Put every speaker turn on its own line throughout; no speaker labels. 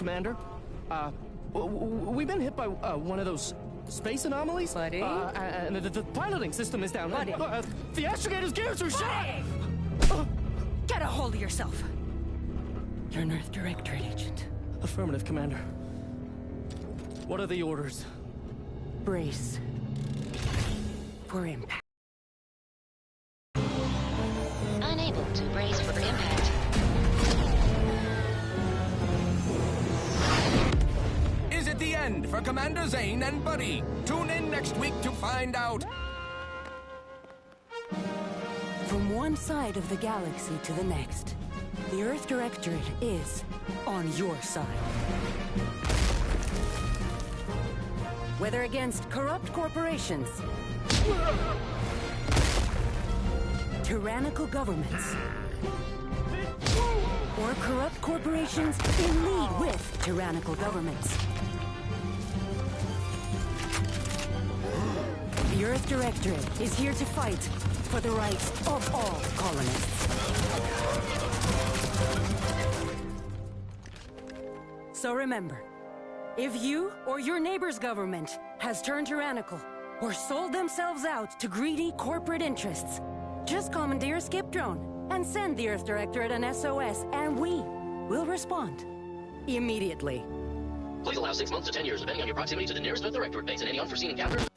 Commander. We've been hit by one of those space anomalies.
Buddy?
And the piloting system is down.
Buddy?
The astrogator's gears are shot!
Get a hold of yourself! You're an Earth Directorate agent.
Affirmative, Commander. What are the orders?
Brace for impact.
Unable to brace for impact.
Is it the end for Commander Zane and Buddy? Tune in next week to find out.
From one side of the galaxy to the next, the Earth Directorate is on your side. Whether against corrupt corporations, tyrannical governments, or corrupt corporations in league with tyrannical governments, the Earth Directorate is here to fight for the rights of all colonists. So remember, if you or your neighbor's government has turned tyrannical or sold themselves out to greedy corporate interests, just commandeer a skip drone and send the Earth Directorate an SOS, and we will respond immediately.
Please allow 6 months to 10 years, depending on your proximity to the nearest Earth Directorate base and any unforeseen encounters.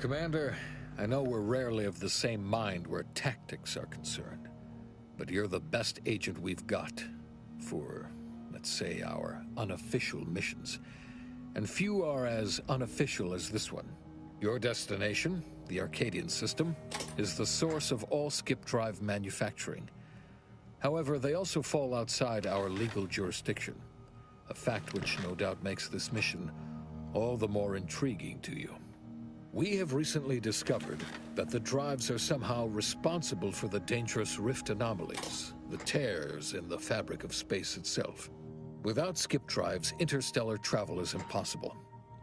Commander, I know we're rarely of the same mind where tactics are concerned, but you're the best agent we've got for, let's say, our unofficial missions. And few are as unofficial as this one. Your destination, the Arcadian system, is the source of all skip drive manufacturing. However, they also fall outside our legal jurisdiction, a fact which no doubt makes this mission all the more intriguing to you. We have recently discovered that the drives are somehow responsible for the dangerous rift anomalies, the tears in the fabric of space itself. Without skip drives, interstellar travel is impossible.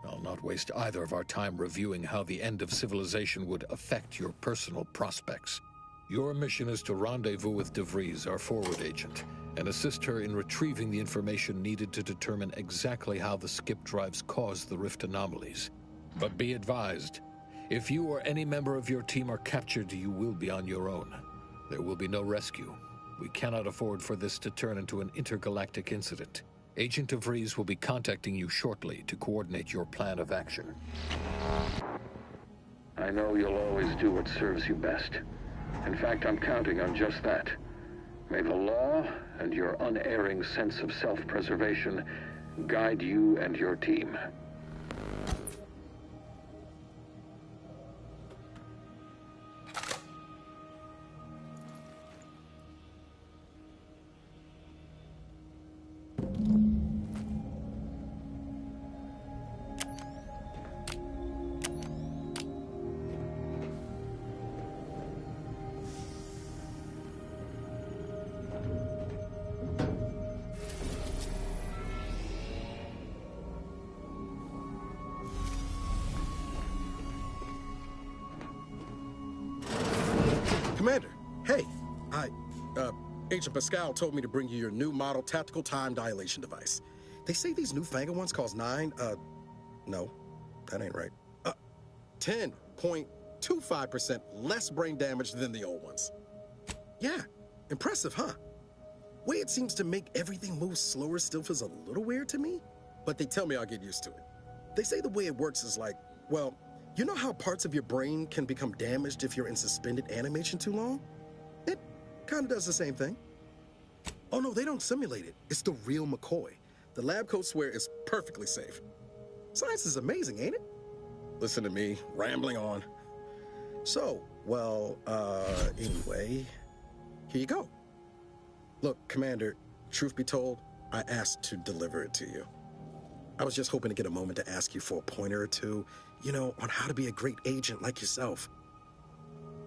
I'll not waste either of our time reviewing how the end of civilization would affect your personal prospects. Your mission is to rendezvous with DeVries, our forward agent, and assist her in retrieving the information needed to determine exactly how the skip drives cause the rift anomalies. But be advised, if you or any member of your team are captured, you will be on your own. There will be no rescue. We cannot afford for this to turn into an intergalactic incident. Agent DeVries will be contacting you shortly to coordinate your plan of action.
I know you'll always do what serves you best. In fact, I'm counting on just that. May the law and your unerring sense of self-preservation guide you and your team.
Commander, hey, Agent Pascal told me to bring you your new model tactical time dilation device. They say these newfangled ones cost no, that ain't right. 10.25% less brain damage than the old ones. Yeah, impressive, huh? Way it seems to make everything move slower still feels a little weird to me, but they tell me I'll get used to it. They say the way it works is like, well, you know how parts of your brain can become damaged if you're in suspended animation too long? It kind of does the same thing. Oh no, they don't simulate it. It's the real McCoy. The lab coats swear it's perfectly safe. Science is amazing, ain't it? Listen to me, rambling on. So, well, anyway, here you go. Look, Commander, truth be told, I asked to deliver it to you. I was just hoping to get a moment to ask you for a pointer or two, you know, on how to be a great agent like yourself.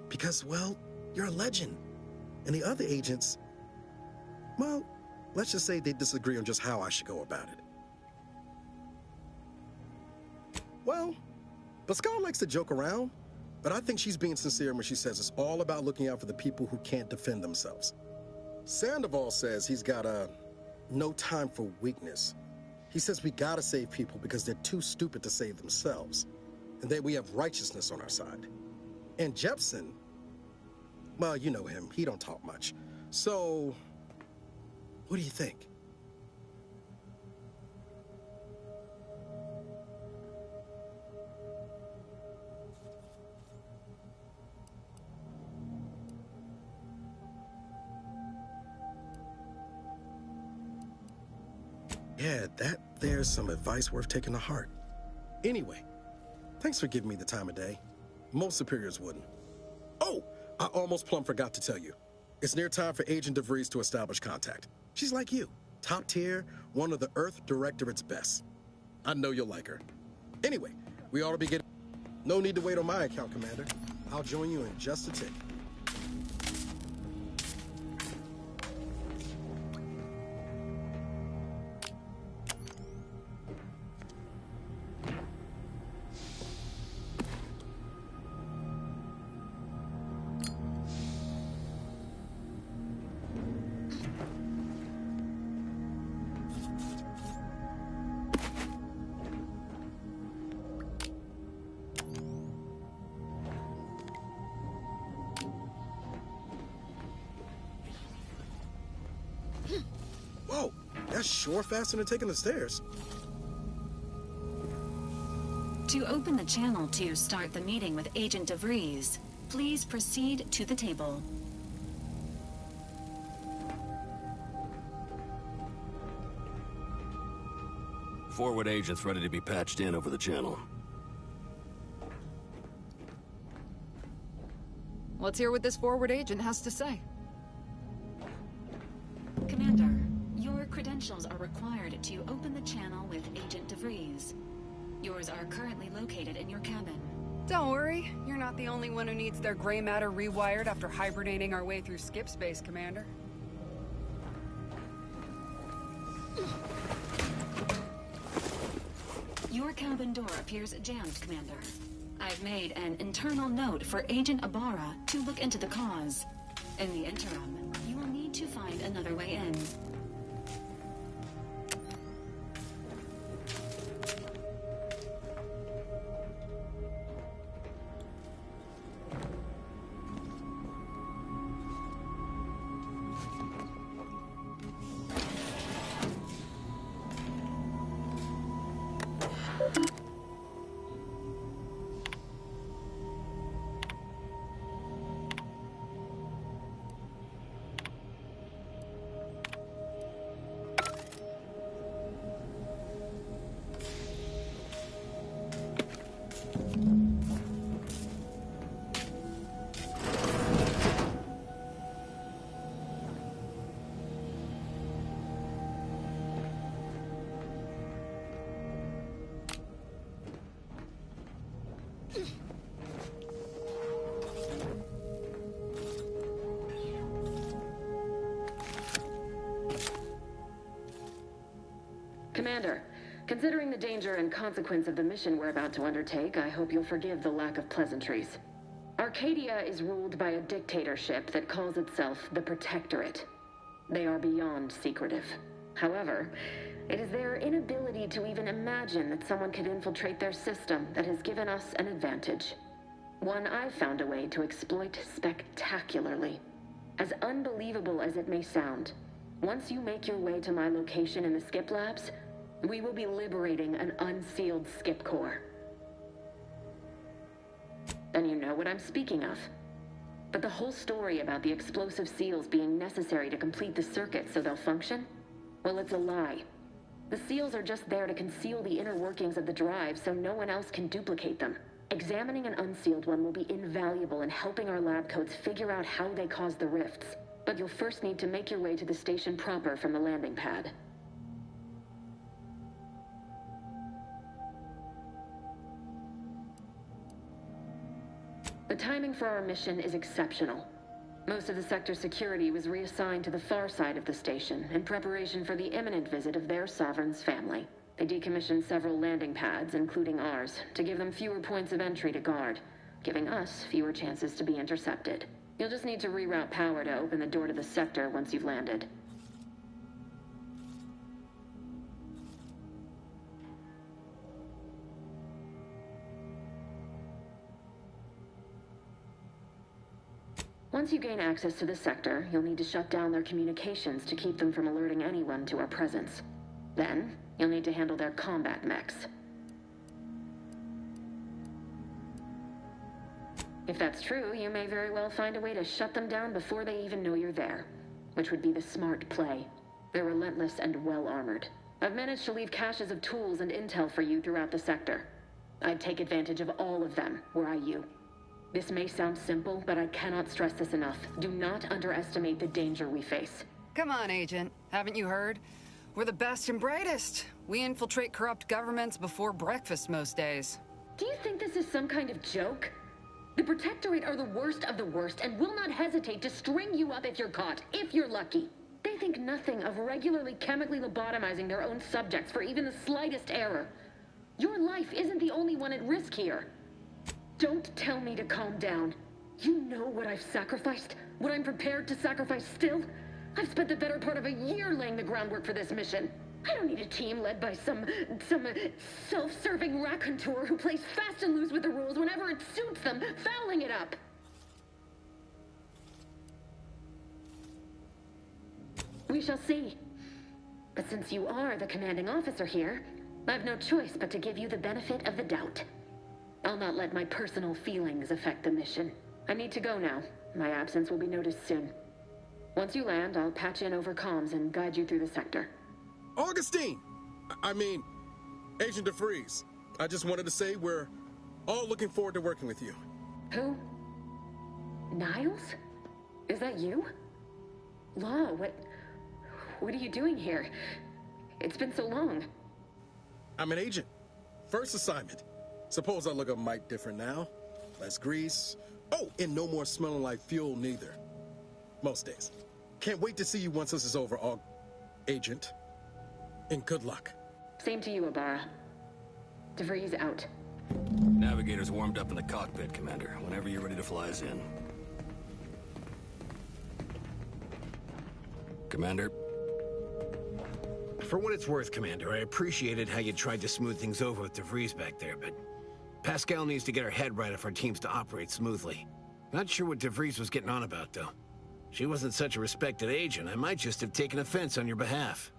Because, well, you're a legend. And the other agents, well, let's just say they disagree on just how I should go about it. Well, Pascal likes to joke around, but I think she's being sincere when she says it's all about looking out for the people who can't defend themselves. Sandoval says he's got no time for weakness. He says we gotta save people because they're too stupid to save themselves, and that we have righteousness on our side. And Jepson, well, you know him, he don't talk much. So, what do you think? Yeah, there's some advice worth taking to heart. Anyway, thanks for giving me the time of day. Most superiors wouldn't. Oh, I almost plumb forgot to tell you. It's near time for Agent DeVries to establish contact. She's like you, top tier, one of the Earth Directorate's best. I know you'll like her. Anyway, we ought to be getting... No need to wait on my account, Commander. I'll join you in just a tick. Whoa, that's sure faster than taking the stairs.
To open the channel to start the meeting with Agent DeVries, please proceed to the table.
Forward agents ready to be patched in over the channel.
Let's hear what this forward agent has to say.
Commander, your credentials are required to open the channel with Agent DeVries. Yours are currently located in your cabin.
Don't worry, you're not the only one who needs their gray matter rewired after hibernating our way through skip space, Commander.
Your cabin door appears jammed, Commander. I've made an internal note for Agent Ibarra to look into the cause. In the interim, you will need to find another way in.
Commander, considering the danger and consequence of the mission we're about to undertake, I hope you'll forgive the lack of pleasantries. Arcadia is ruled by a dictatorship that calls itself the Protectorate. They are beyond secretive. However, it is their inability to even imagine that someone could infiltrate their system that has given us an advantage. One I've found a way to exploit spectacularly. As unbelievable as it may sound, once you make your way to my location in the Skip Labs, we will be liberating an unsealed skip core. Then you know what I'm speaking of. But the whole story about the explosive seals being necessary to complete the circuit so they'll function? Well, it's a lie. The seals are just there to conceal the inner workings of the drive so no one else can duplicate them. Examining an unsealed one will be invaluable in helping our lab coats figure out how they cause the rifts. But you'll first need to make your way to the station proper from the landing pad. The timing for our mission is exceptional. Most of the sector's security was reassigned to the far side of the station in preparation for the imminent visit of their sovereign's family. They decommissioned several landing pads, including ours, to give them fewer points of entry to guard, giving us fewer chances to be intercepted. You'll just need to reroute power to open the door to the sector once you've landed. Once you gain access to the sector, you'll need to shut down their communications to keep them from alerting anyone to our presence. Then, you'll need to handle their combat mechs. If that's true, you may very well find a way to shut them down before they even know you're there, which would be the smart play. They're relentless and well-armored. I've managed to leave caches of tools and intel for you throughout the sector. I'd take advantage of all of them, were I you. This may sound simple, but I cannot stress this enough. Do not underestimate the danger we face.
Come on, Agent. Haven't you heard? We're the best and brightest. We infiltrate corrupt governments before breakfast most days.
Do you think this is some kind of joke? The Protectorate are the worst of the worst and will not hesitate to string you up if you're caught, if you're lucky. They think nothing of regularly chemically lobotomizing their own subjects for even the slightest error. Your life isn't the only one at risk here. Don't tell me to calm down. You know what I've sacrificed? What I'm prepared to sacrifice still? I've spent the better part of a year laying the groundwork for this mission. I don't need a team led by some self-serving raconteur who plays fast and loose with the rules whenever it suits them, fouling it up. We shall see. But since you are the commanding officer here, I've no choice but to give you the benefit of the doubt. I'll not let my personal feelings affect the mission. I need to go now. My absence will be noticed soon. Once you land, I'll patch in over comms and guide you through the sector.
Augustine! I mean, Agent DeVries. I just wanted to say we're all looking forward to working with you.
Who? Niles? Is that you? Law, what are you doing here? It's been so long.
I'm an agent. First assignment. Suppose I look a mite different now. Less grease. Oh, and no more smelling like fuel neither. Most days. Can't wait to see you once this is over, Agent. And good luck.
Same to you, Ibarra. DeVries out.
Navigator's warmed up in the cockpit, Commander. Whenever you're ready to fly us in. Commander?
For what it's worth, Commander, I appreciated how you tried to smooth things over with DeVries back there, but Pascal needs to get her head right if our team's to operate smoothly. Not sure what DeVries was getting on about, though. She wasn't such a respected agent. I might just have taken offense on your behalf.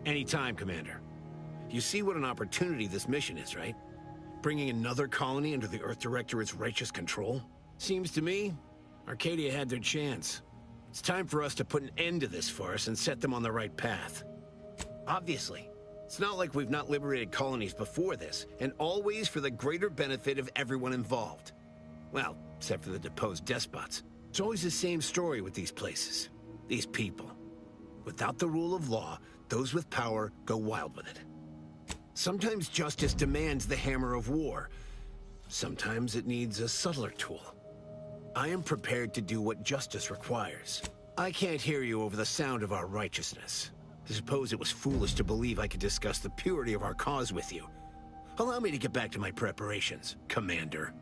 Anytime, Commander. You see what an opportunity this mission is, right? Bringing another colony under the Earth Directorate's righteous control? Seems to me, Arcadia had their chance. It's time for us to put an end to this farce and set them on the right path. Obviously, it's not like we've not liberated colonies before this, and always for the greater benefit of everyone involved. Well, except for the deposed despots. It's always the same story with these places, these people. Without the rule of law, those with power go wild with it. Sometimes justice demands the hammer of war. Sometimes it needs a subtler tool. I am prepared to do what justice requires. I can't hear you over the sound of our righteousness. I suppose it was foolish to believe I could discuss the purity of our cause with you. Allow me to get back to my preparations, Commander.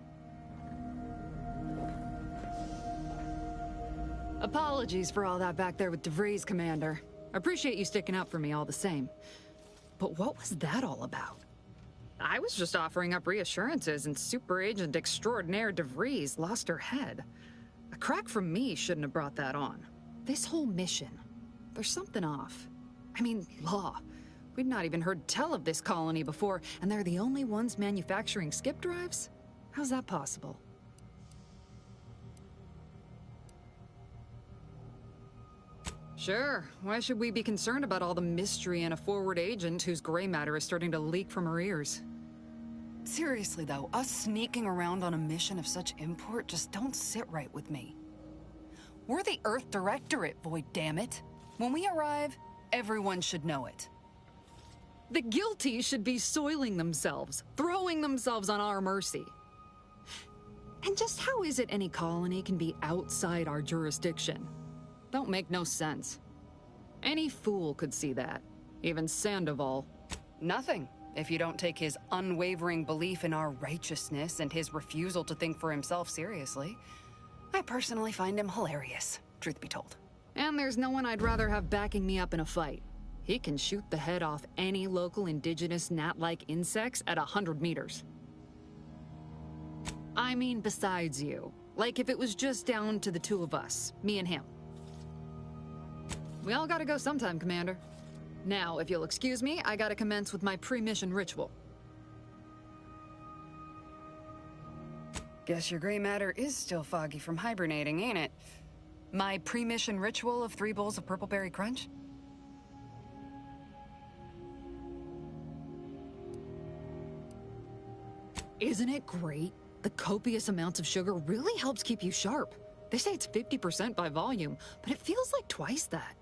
Apologies for all that back there with DeVries, Commander. Appreciate you sticking up for me all the same. But what was that all about? I was just offering up reassurances and Super Agent Extraordinaire DeVries lost her head. A crack from me shouldn't have brought that on. This whole mission, there's something off. I mean, Law. We'd not even heard tell of this colony before, and they're the only ones manufacturing skip drives? How's that possible? Sure. Why should we be concerned about all the mystery in a forward agent whose gray matter is starting to leak from her ears? Seriously, though, us sneaking around on a mission of such import just don't sit right with me. We're the Earth Directorate, Void, damn it. When we arrive, everyone should know it. The guilty should be soiling themselves, throwing themselves on our mercy. And just how is it any colony can be outside our jurisdiction? Don't make no sense. Any fool could see that. Even Sandoval. Nothing, if you don't take his unwavering belief in our righteousness and his refusal to think for himself seriously. I personally find him hilarious, truth be told. And there's no one I'd rather have backing me up in a fight. He can shoot the head off any local indigenous gnat-like insects at 100 meters. I mean besides you. Like if it was just down to the two of us, me and him. We all gotta go sometime, Commander. Now, if you'll excuse me, I gotta commence with my pre-mission ritual. Guess your gray matter is still foggy from hibernating, ain't it? My pre-mission ritual of 3 bowls of purple berry crunch? Isn't it great? The copious amounts of sugar really helps keep you sharp. They say it's 50% by volume, but it feels like twice that.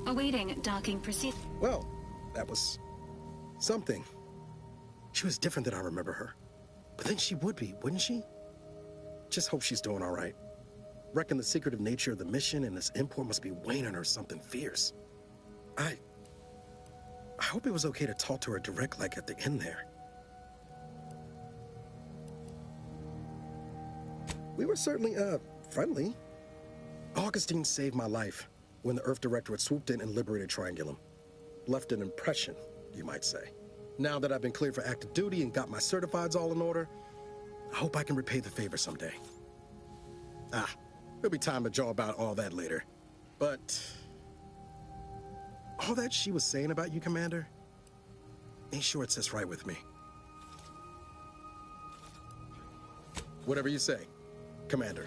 Awaiting docking proceed.
Well, that was something. She was different than I remember her. But then she would be, wouldn't she? Just hope she's doing all right. Reckon the secretive nature of the mission and this import must be weighing on her something fierce. I hope it was okay to talk to her direct like at the end there. We were certainly, friendly. Augustine saved my life when the Earth Directorate swooped in and liberated Triangulum. Left an impression you might say. Now that I've been cleared for active duty and got my certifieds all in order, I hope I can repay the favor someday. There'll be time to jaw about all that later. But all that she was saying about you, Commander, ain't sure it sits right with me. Whatever you say, Commander.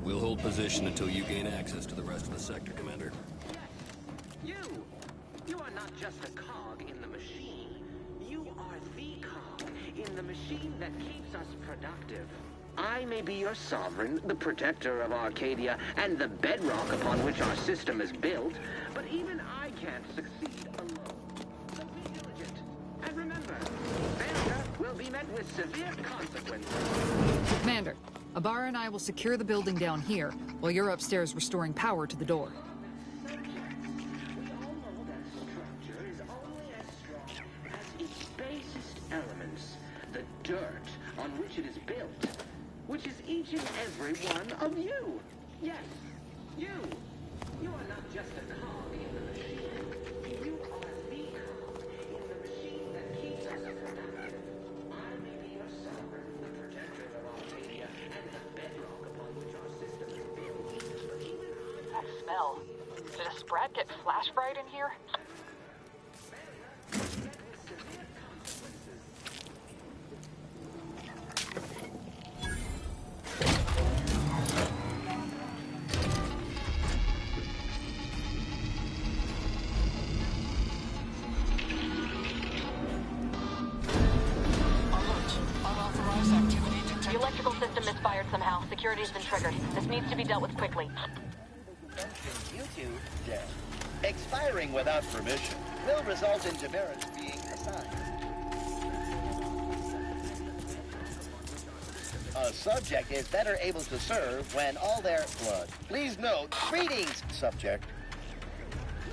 We'll hold position until you gain access to the rest of the sector, Commander.
You are not just a cog in the machine. You are the cog in the machine that keeps us productive. I may be your sovereign, the protector of Arcadia, and the bedrock upon which our system is built, but even I can't succeed alone. So be diligent. And remember, failure will be met with severe consequences.
Commander, Ibarra and I will secure the building down here, while you're upstairs restoring power to the door.
Elements, the dirt on which it is built, which is each and every one of you. Yes, you. You are not just a cog in the machine. You are the cog in the machine that keeps us productive. I may be your sovereign, the protector of Arcadia, and the bedrock upon which our system is built. But even
that smell. Did a sprat get flash fried in here?
The electrical system misfired somehow. Security has been triggered. This needs to be dealt with quickly.
You two, Jen. Expiring without permission will result in demerits being assigned. A subject is better able to serve when all their blood. Please note, greetings, subject.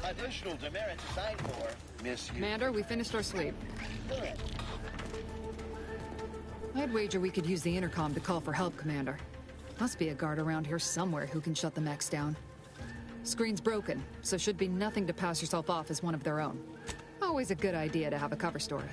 Additional demerits assigned for Miss you.
Commander, we finished our sweep.
Good.
I'd wager we could use the intercom to call for help, Commander. Must be a guard around here somewhere who can shut the mechs down. Screen's broken, so should be nothing to pass yourself off as one of their own. Always a good idea to have a cover story.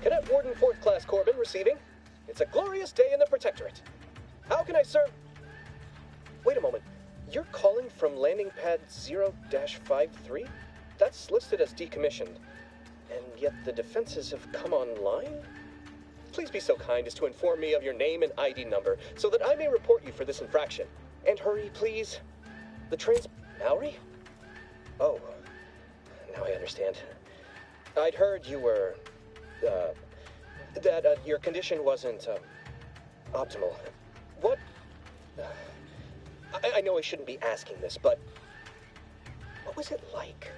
Cadet Warden 4th Class Corbin receiving. It's a glorious day in the Protectorate. How can I serve? Wait a moment. You're calling from landing pad 0-53? That's listed as decommissioned. and yet the defenses have come online? Please be so kind as to inform me of your name and ID number so that I may report you for this infraction. And hurry, please. Mallory? Oh, now I understand. I'd heard you were, that your condition wasn't, optimal. What? I know I shouldn't be asking this, but what was it like?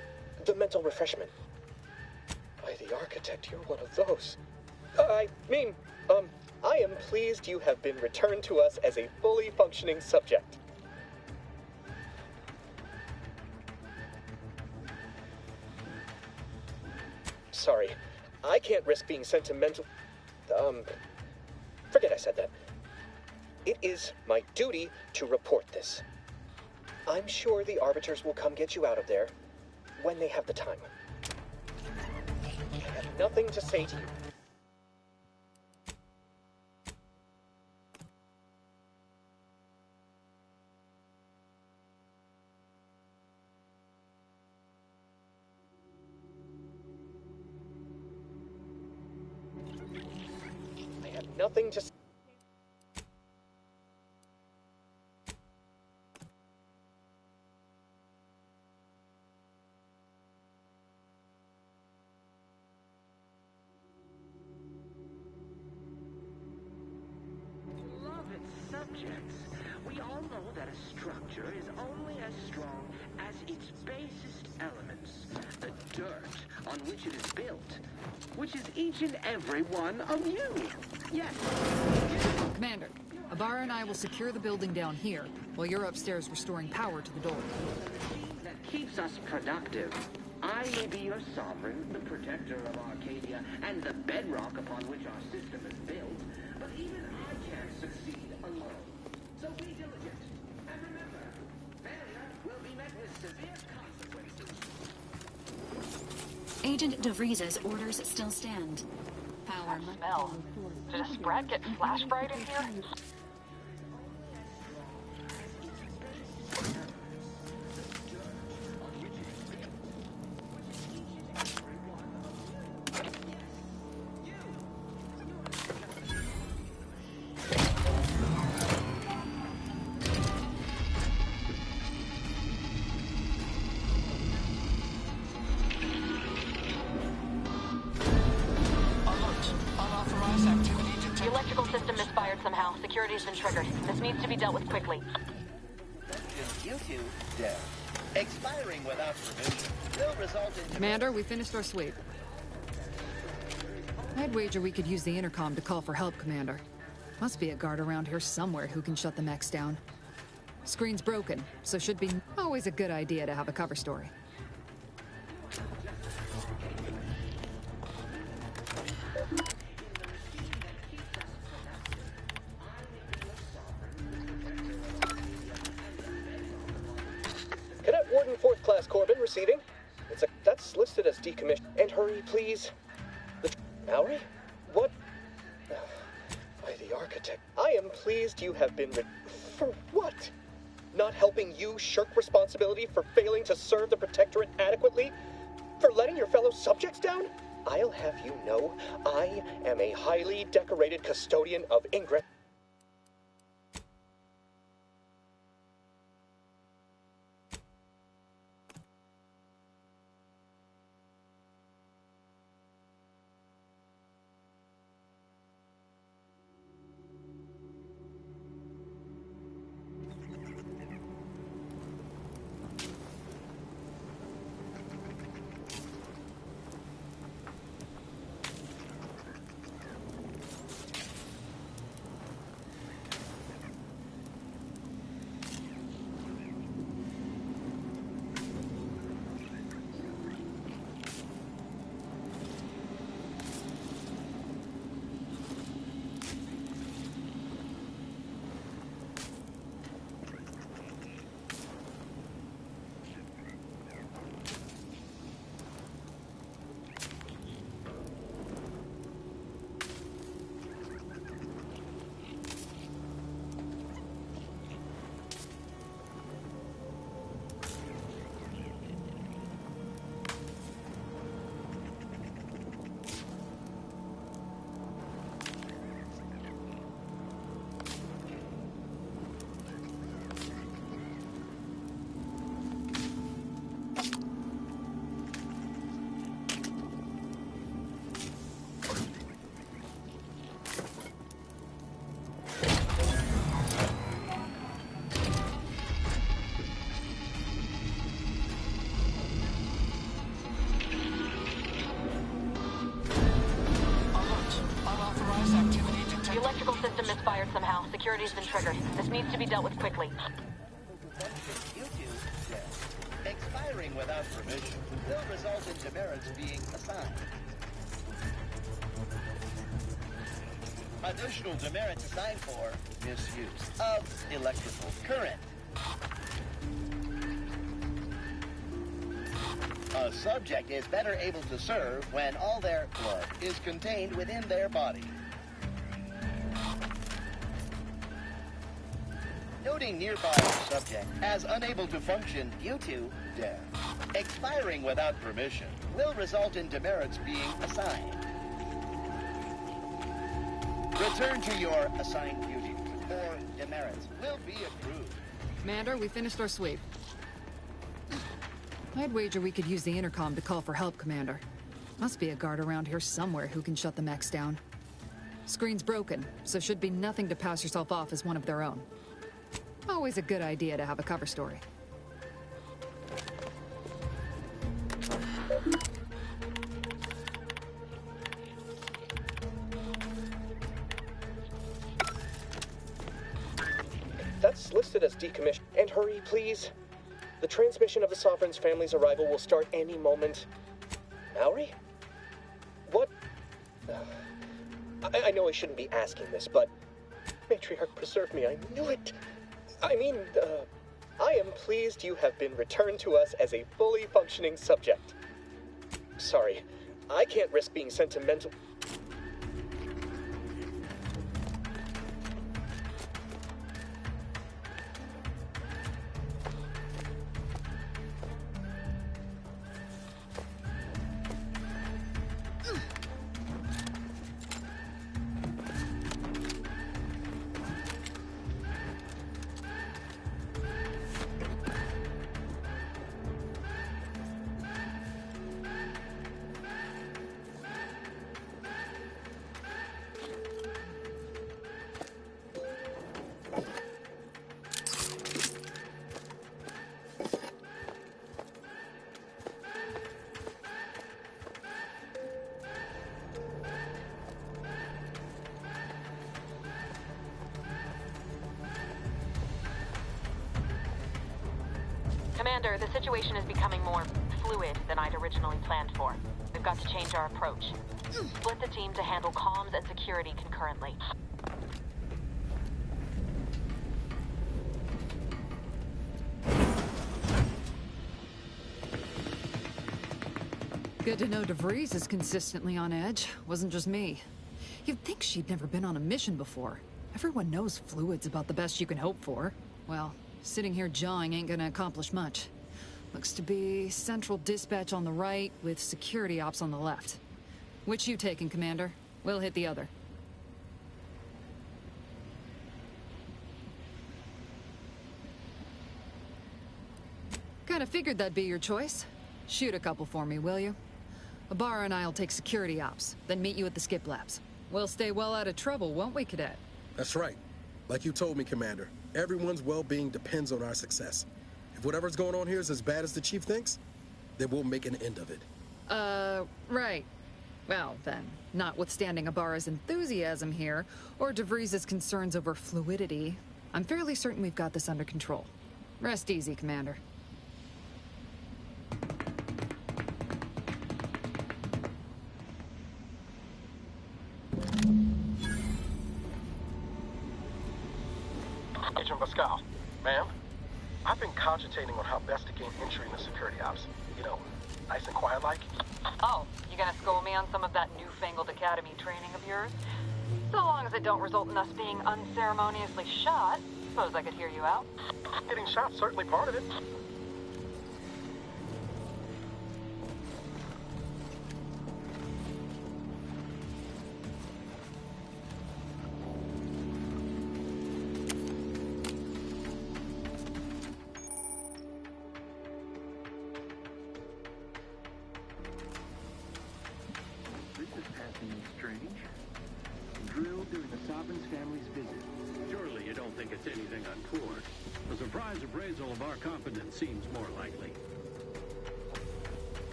The mental refreshment. By the architect, you're one of those. I am pleased you have been returned to us as a fully functioning subject. Sorry, I can't risk being sentimental. Forget I said that. It is my duty to report this. I'm sure the Arbiters will come get you out of there when they have the time. I have nothing to say to you. I have nothing to say.
Subjects, we all know that a structure is only as strong as its basest elements, the dirt on which it is built, which is each and every one of you. Yes.
Commander, Ibarra and I will secure the building down here, while you're upstairs restoring power to the door.
That keeps us productive. I may be your sovereign, the protector of Arcadia, and the bedrock upon which our system is built, but even I can't succeed alone. So be diligent, and remember, failure will be met with severe consequences.
Agent DeVries's orders still stand. Power.
Smell. Did a sprat get flash fried in here? The electrical system misfired somehow. Security's been triggered. This needs to be dealt with quickly.
You two, dead. Expiring without permission will result in...
Commander, we finished our sweep. I'd wager we could use the intercom to call for help, Commander. Must be a guard around here somewhere who can shut the mechs down. Screen's broken, so should be always a good idea to have a cover story.
Cadet Warden 4th Class Corbin receiving. That's listed as decommissioned. And hurry, please. Mallory? What? By the architect. I am pleased you have been for what? Not helping you shirk responsibility for failing to serve the Protectorate adequately? For letting your fellow subjects down? I'll have you know, I am a highly decorated custodian of Ingress.
Electrical system misfired somehow. Security's been triggered. This needs to be dealt with quickly.
You two, yeah. Expiring without permission will result in demerits being assigned. Additional demerits assigned for misuse of electrical current. A subject is better able to serve when all their blood is contained within their body. Noting nearby subject as unable to function due to death. Expiring without permission will result in demerits being assigned. Return to your assigned duties, or demerits will be accrued.
Commander, we finished our sweep. I'd wager we could use the intercom to call for help, Commander. Must be a guard around here somewhere who can shut the mechs down. Screen's broken, so should be nothing to pass yourself off as one of their own. Always a good idea to have a cover story.
That's listed as decommissioned. And hurry, please. The transmission of the Sovereign's family's arrival will start any moment. Maori? What? I know I shouldn't be asking this, but... Matriarch preserve me, I knew it! I mean, I am pleased you have been returned to us as a fully functioning subject. Sorry, I can't risk being sentimental...
Commander, the situation is becoming more fluid than I'd originally planned for. We've got to change our approach. Split the team to handle comms and security concurrently.
Good to know DeVries is consistently on edge. Wasn't just me. You'd think she'd never been on a mission before. Everyone knows fluid's about the best you can hope for. Well, sitting here jawing ain't gonna accomplish much. Looks to be central dispatch on the right with security ops on the left. Which you taking, Commander? We'll hit the other. Kinda figured that'd be your choice. Shoot a couple for me, will you? Ibarra and I'll take security ops, then meet you at the skip labs. We'll stay well out of trouble, won't we, Cadet?
That's right. Like you told me, Commander, everyone's well-being depends on our success. If whatever's going on here is as bad as the Chief thinks, then we'll make an end of it.
Right. Well, then, notwithstanding Ibarra's enthusiasm here, or DeVries' concerns over fluidity, I'm fairly certain we've got this under control. Rest easy, Commander.
Agent Pascal, ma'am, I've been cogitating on how best to gain entry into security ops. You know, nice and quiet like.
Oh, you gonna school me on some of that newfangled academy training of yours? So long as it don't result in us being unceremoniously shot, suppose I could hear you out.
Getting shot's certainly part of it.
Appraisal of our competence seems more likely.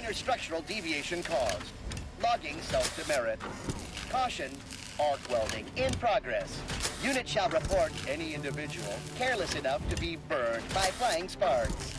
minor structural deviation caused. Logging self-demerit. Caution, arc welding in progress. Unit shall report any individual careless enough to be burned by flying sparks.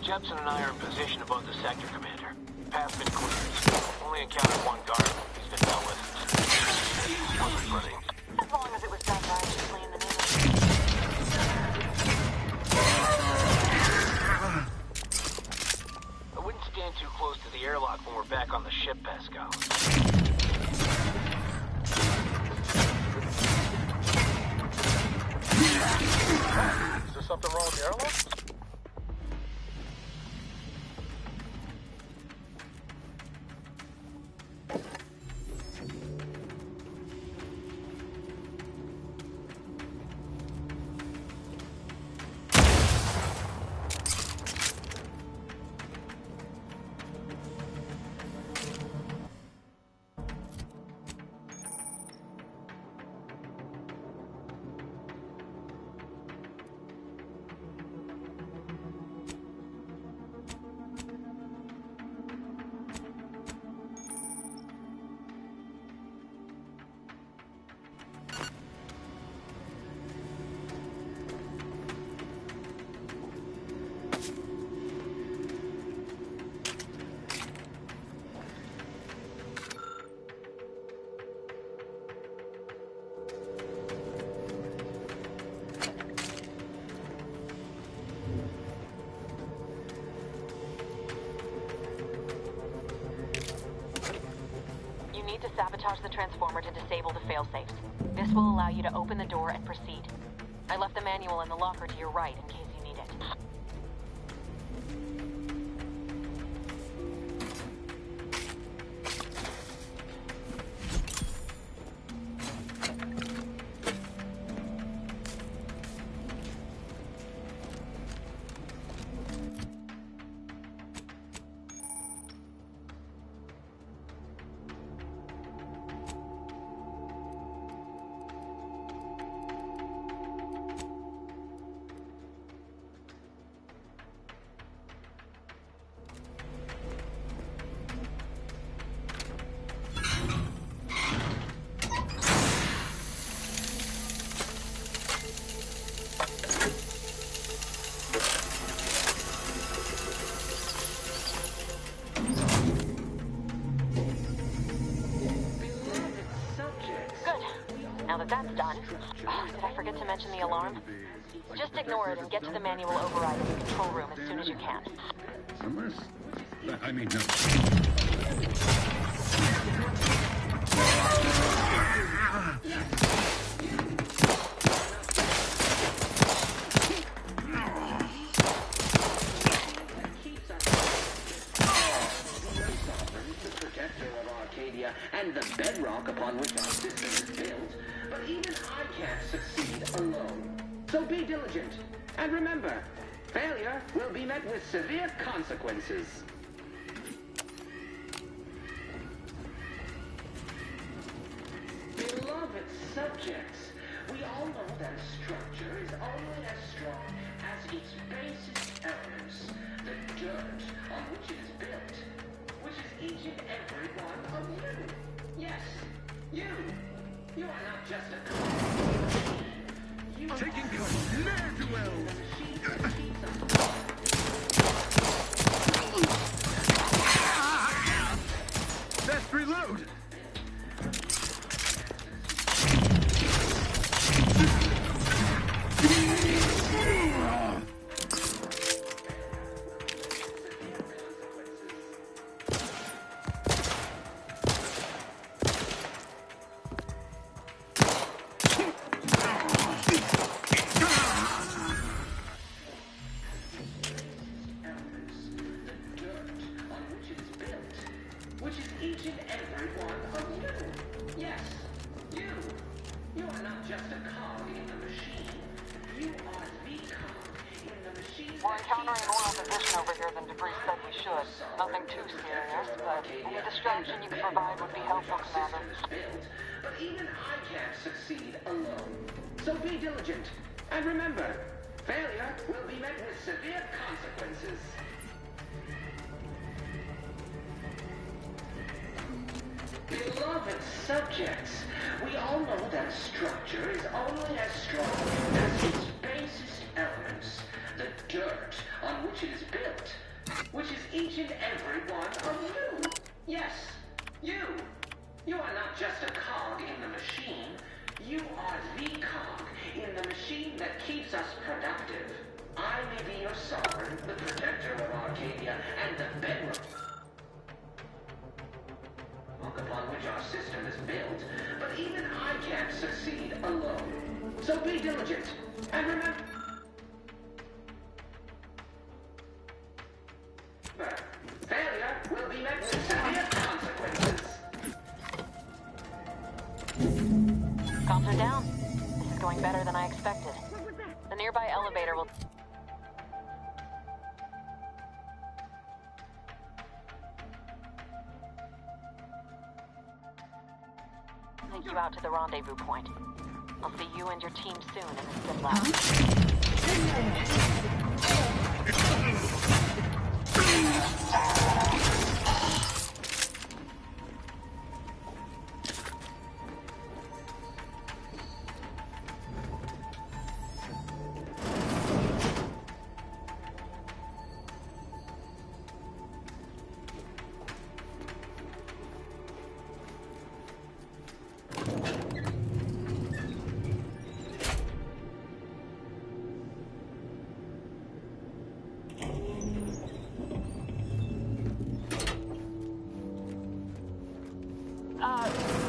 Jepson and I are in position above the sector, Commander. Path's been cleared. Only encountered one guard. He's been dealt with.
As long as it was done righteously in the name
I wouldn't stand too close to the airlock when we're back on the ship, Pascal.
Is there something wrong with the airlock?
Sabotage the transformer to disable the failsafes. This will allow you to open the door and proceed. I left the manual in the locker to your right in case you need it. That's done. Oh, did I forget to mention the alarm? Just ignore it and get to the manual override in the control room as soon as you can.
Unless... I mean, no.
And the bedrock upon which our system is built, but even I can't succeed alone. So be diligent, and remember, failure will be met with severe consequences. Beloved subjects, we all know that a structure is only as strong as its basic elements, the dirt on which it is built, which is each and every one of you. Yes, you. You are not just a cog. You taking cover. Ne'er-do-well.
Best reload.
Nothing too serious, but any distraction you can provide would be helpful, Commander.
But even I can't succeed alone. So be diligent. And remember, failure will be met with severe consequences. Beloved subjects, we all know that a structure is only as strong as its basest elements, the dirt on which it is built, which is each and every one of you. Yes, you. You are not just a cog in the machine. You are the cog in the machine that keeps us productive. I may be your sovereign, the protector of Arcadia, and the bedrock upon which our system is built, but even I can't succeed alone. So be diligent, and remember, failure will be met with severe consequences.
Comms are down. This is going better than I expected. The nearby elevator will... take you out to the rendezvous point. I'll see you and your team soon in the sim lab.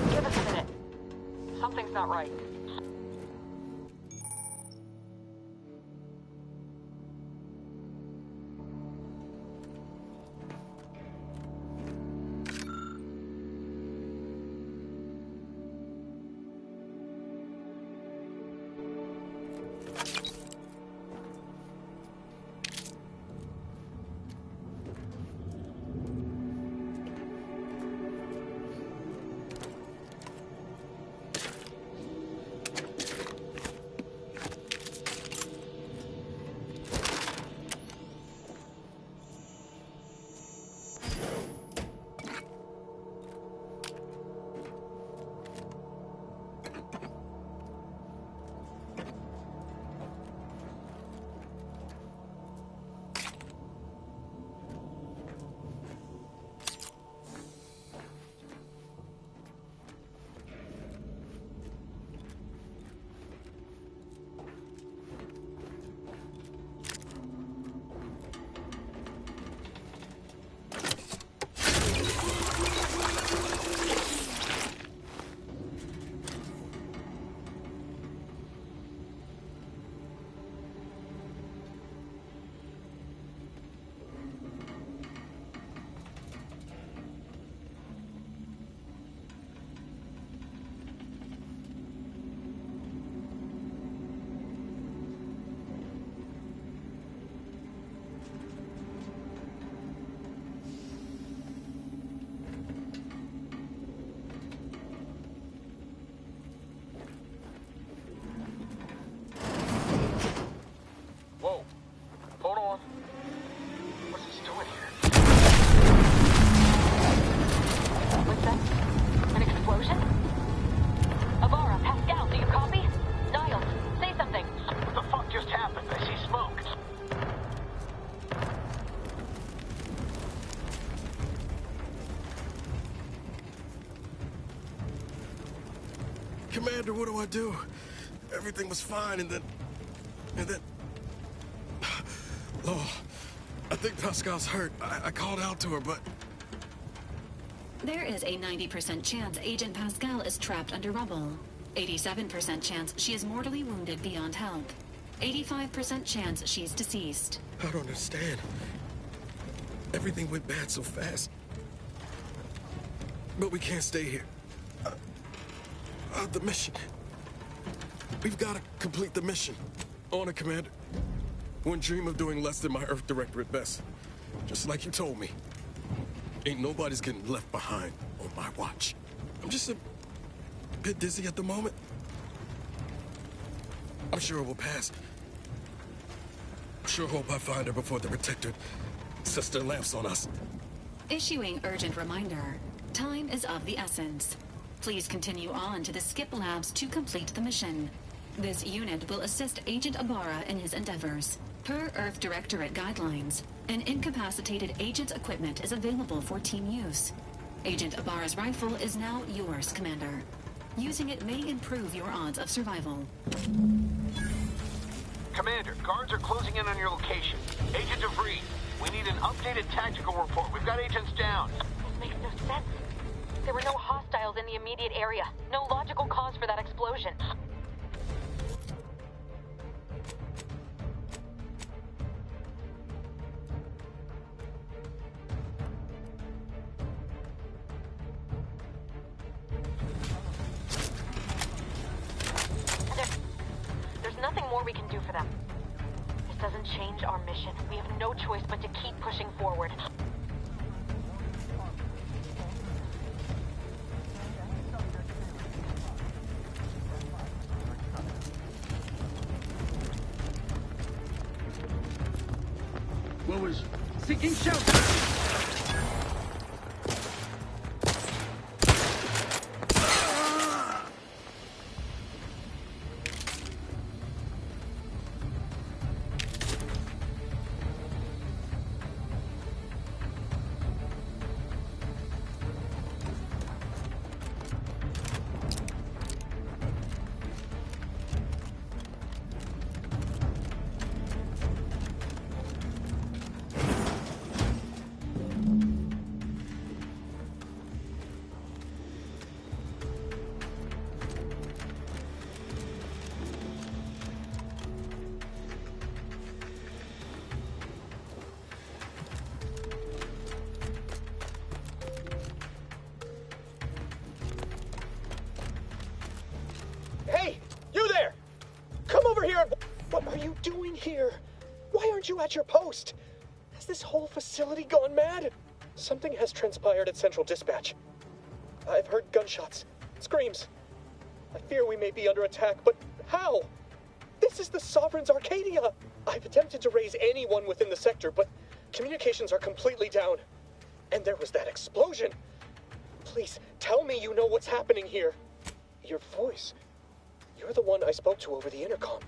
Give us a minute. Something's not right.
Commander, what do I do? Everything was fine, and then... Oh, I think Pascal's hurt. I called out to her, but...
There is a 90% chance Agent Pascal is trapped under rubble. 87% chance she is mortally wounded beyond help. 85% chance she's deceased.
I don't understand. Everything went bad so fast. But we can't stay here. The mission. We've got to complete the mission. On it, Commander. Wouldn't dream of doing less than my Earth Director at best. Just like you told me. Ain't nobody's getting left behind on my watch. I'm just a bit dizzy at the moment. I'm sure it will pass. Sure hope I find her before the Protector sets their lamps on us.
Issuing urgent reminder. Time is of the essence. Please continue on to the Skip Labs to complete the mission. This unit will assist Agent Ibarra in his endeavors. Per Earth Directorate guidelines, an incapacitated agent's equipment is available for team use. Agent Ibarra's rifle is now yours, Commander. Using it may improve your odds of survival.
Commander, guards are closing in on your location. Agent DeVries, we need an updated tactical report. We've got agents down.
This makes no sense. There were no hostiles in the immediate area. No logical cause for that explosion. There's nothing more we can do for them. This doesn't change our mission. We have no choice but to keep pushing forward.
What was seeking shelter?
Hey, you there! Come over here and... What are you doing here? Why aren't you at your post? Has this whole facility gone mad? Something has transpired at Central Dispatch. I've heard gunshots, screams. I fear we may be under attack, but how? This is the Sovereign's Arcadia! I've attempted to raise anyone within the sector, but communications are completely down. And there was that explosion! Please, tell me you know what's happening here. Your voice. You're the one I spoke to over the intercom.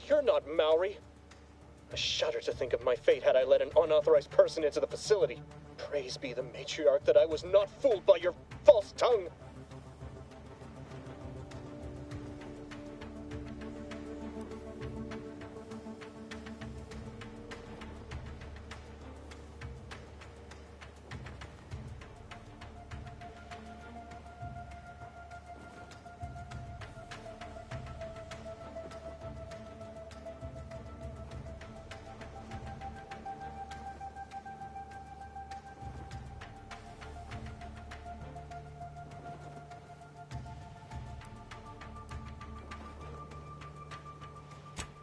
You're not Maori. I shudder to think of my fate had I let an unauthorized person into the facility. Praise be the matriarch that I was not fooled by your false tongue.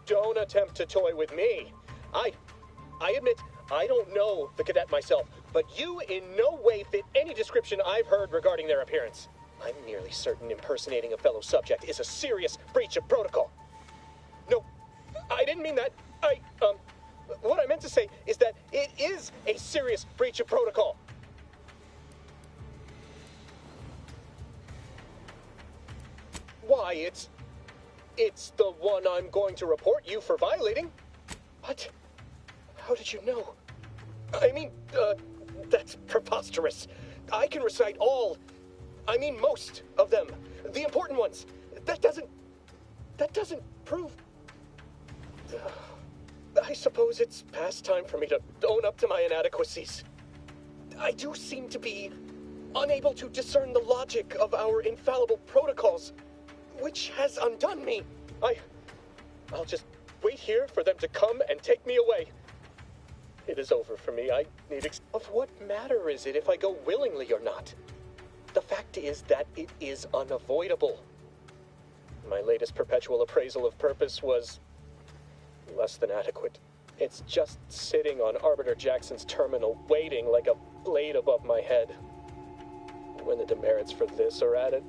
Don't attempt to toy with me. I admit, I don't know the cadet myself, but you in no way fit any description I've heard regarding their appearance. I'm nearly certain impersonating a fellow subject is a serious breach of protocol. No, I didn't mean that. What I meant to say is that it is a serious breach of protocol. Why, it's the one I'm going to report you for violating. What? How did you know? I mean, that's preposterous. I can recite most of them. The important ones. That doesn't prove... I suppose it's past time for me to own up to my inadequacies. I do seem to be unable to discern the logic of our infallible protocols, which has undone me. I'll just wait here for them to come and take me away. It is over for me. I need of what matter is it if I go willingly or not? The fact is that it is unavoidable. My latest perpetual appraisal of purpose was less than adequate. It's just sitting on Arbiter Jackson's terminal waiting like a blade above my head. When the demerits for this are added,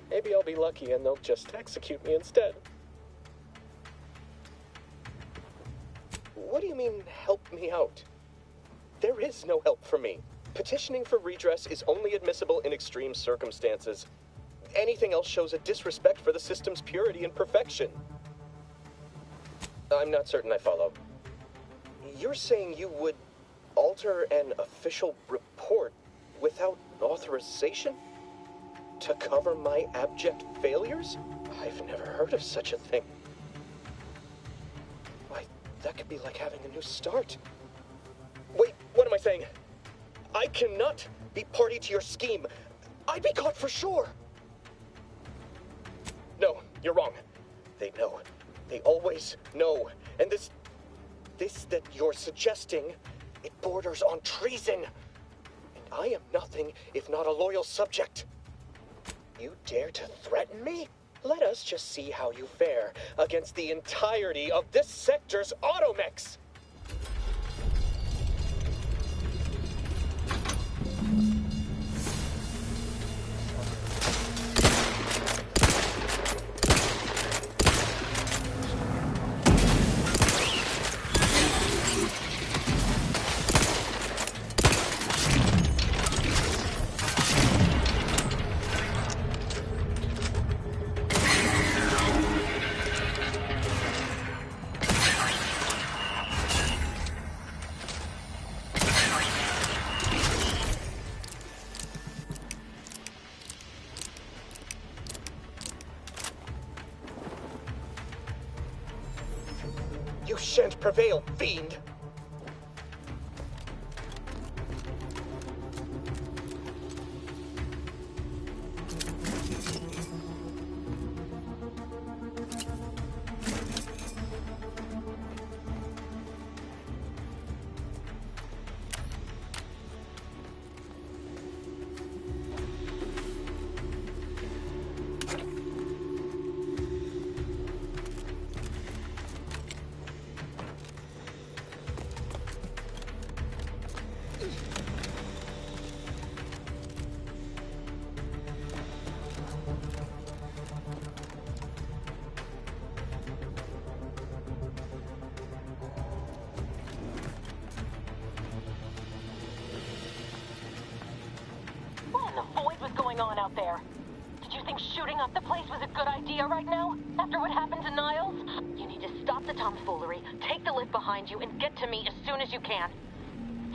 maybe I'll be lucky and they'll just execute me instead. What do you mean, help me out? There is no help for me. Petitioning for redress is only admissible in extreme circumstances. Anything else shows a disrespect for the system's purity and perfection. I'm not certain I follow. You're saying you would alter an official report without authorization? To cover my abject failures? I've never heard of such a thing. Why, that could be like having a new start. Wait, what am I saying? I cannot be party to your scheme. I'd be caught for sure. No, you're wrong. They know. They always know. And this that you're suggesting, it borders on treason. And I am nothing if not a loyal subject. You dare to threaten me? Let us just see how you fare against the entirety of this sector's automechs. You shan't prevail, fiend!
On out there. Did you think shooting up the place was a good idea right now? After what happened to Niles? You need to stop the tomfoolery, take the lift behind you, and get to me as soon as you can.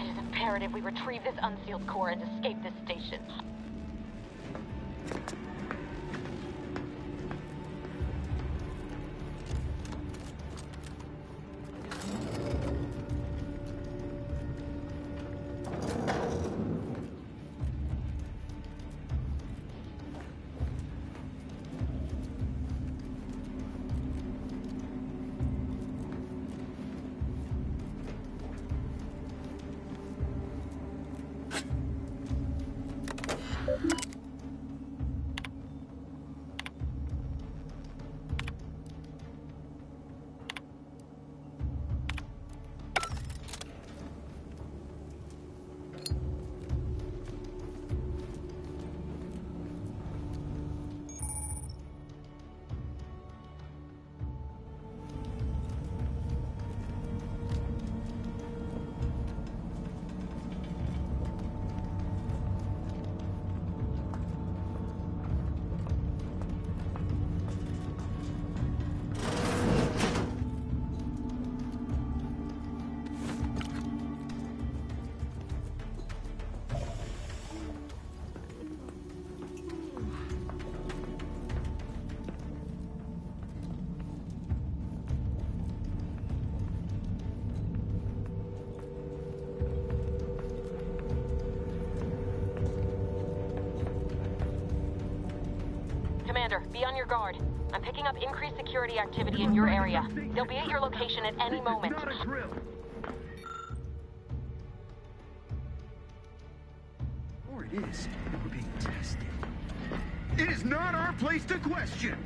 It is imperative we retrieve this unsealed core and escape this station. Commander, be on your guard. I'm picking up increased security activity in your area. They'll be at your location at any moment.
Or it is. We're being tested. It is not our place to question.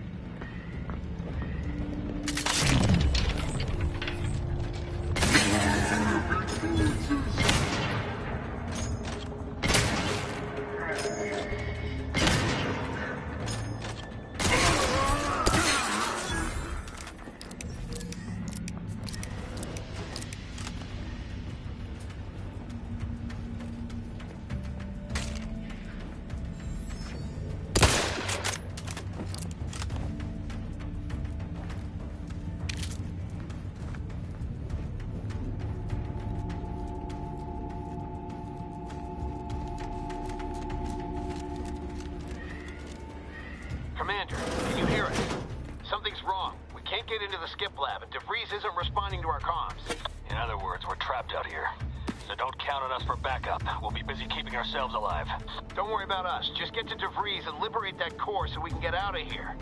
Commander, can you hear us? Something's wrong. We can't get into the skip lab, and DeVries isn't responding to our comms.
In other words, we're trapped out here. So don't count on us for backup. We'll be busy keeping ourselves alive.
Don't worry about us. Just get to DeVries and liberate that core so we can get out of here.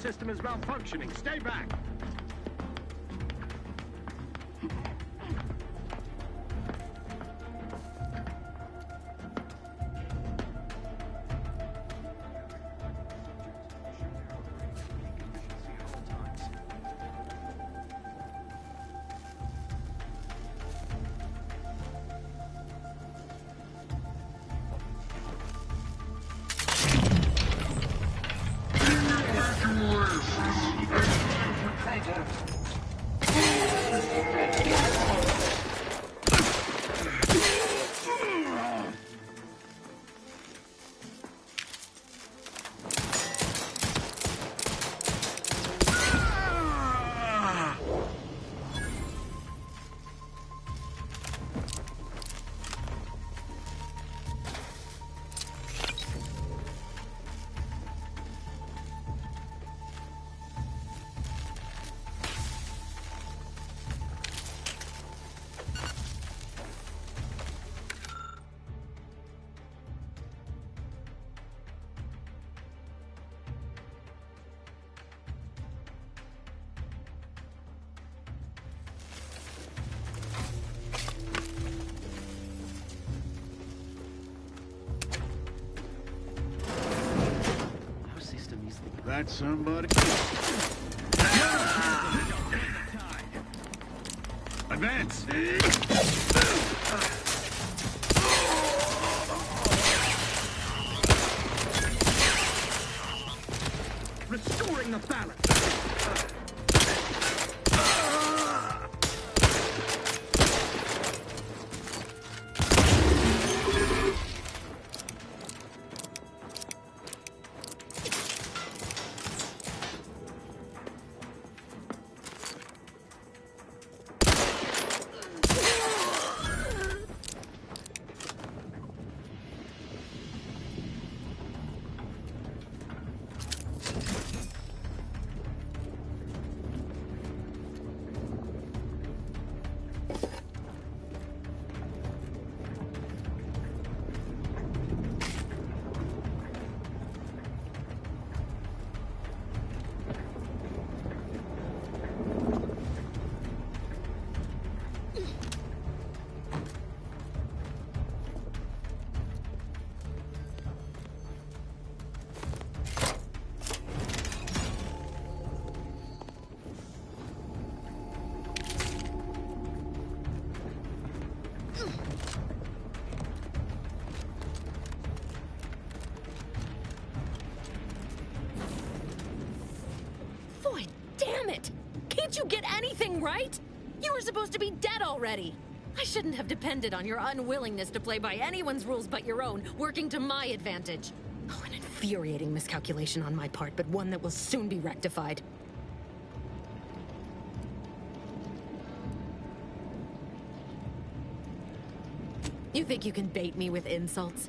System is malfunctioning. Stay back. That's somebody. Advance! Restoring the balance!
Boy, damn it! Can't you get anything right? You were supposed to be dead already. I shouldn't have depended on your unwillingness to play by anyone's rules but your own, working to my advantage. Oh, an infuriating miscalculation on my part, but one that will soon be rectified. You think you can bait me with insults?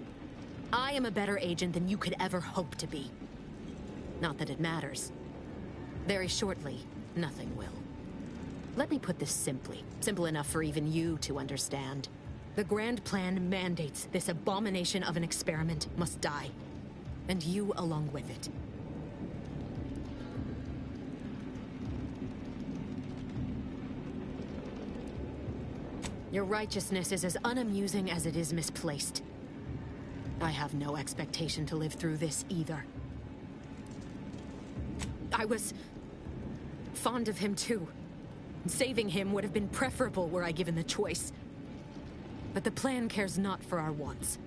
I am a better agent than you could ever hope to be. Not that it matters. Very shortly, nothing will. Let me put this simply. Simple enough for even you to understand. The grand plan mandates this abomination of an experiment must die. And you along with it. Your righteousness is as unamusing as it is misplaced. I have no expectation to live through this either. I was fond of him too. Saving him would have been preferable were I given the choice. But the plan cares not for our wants.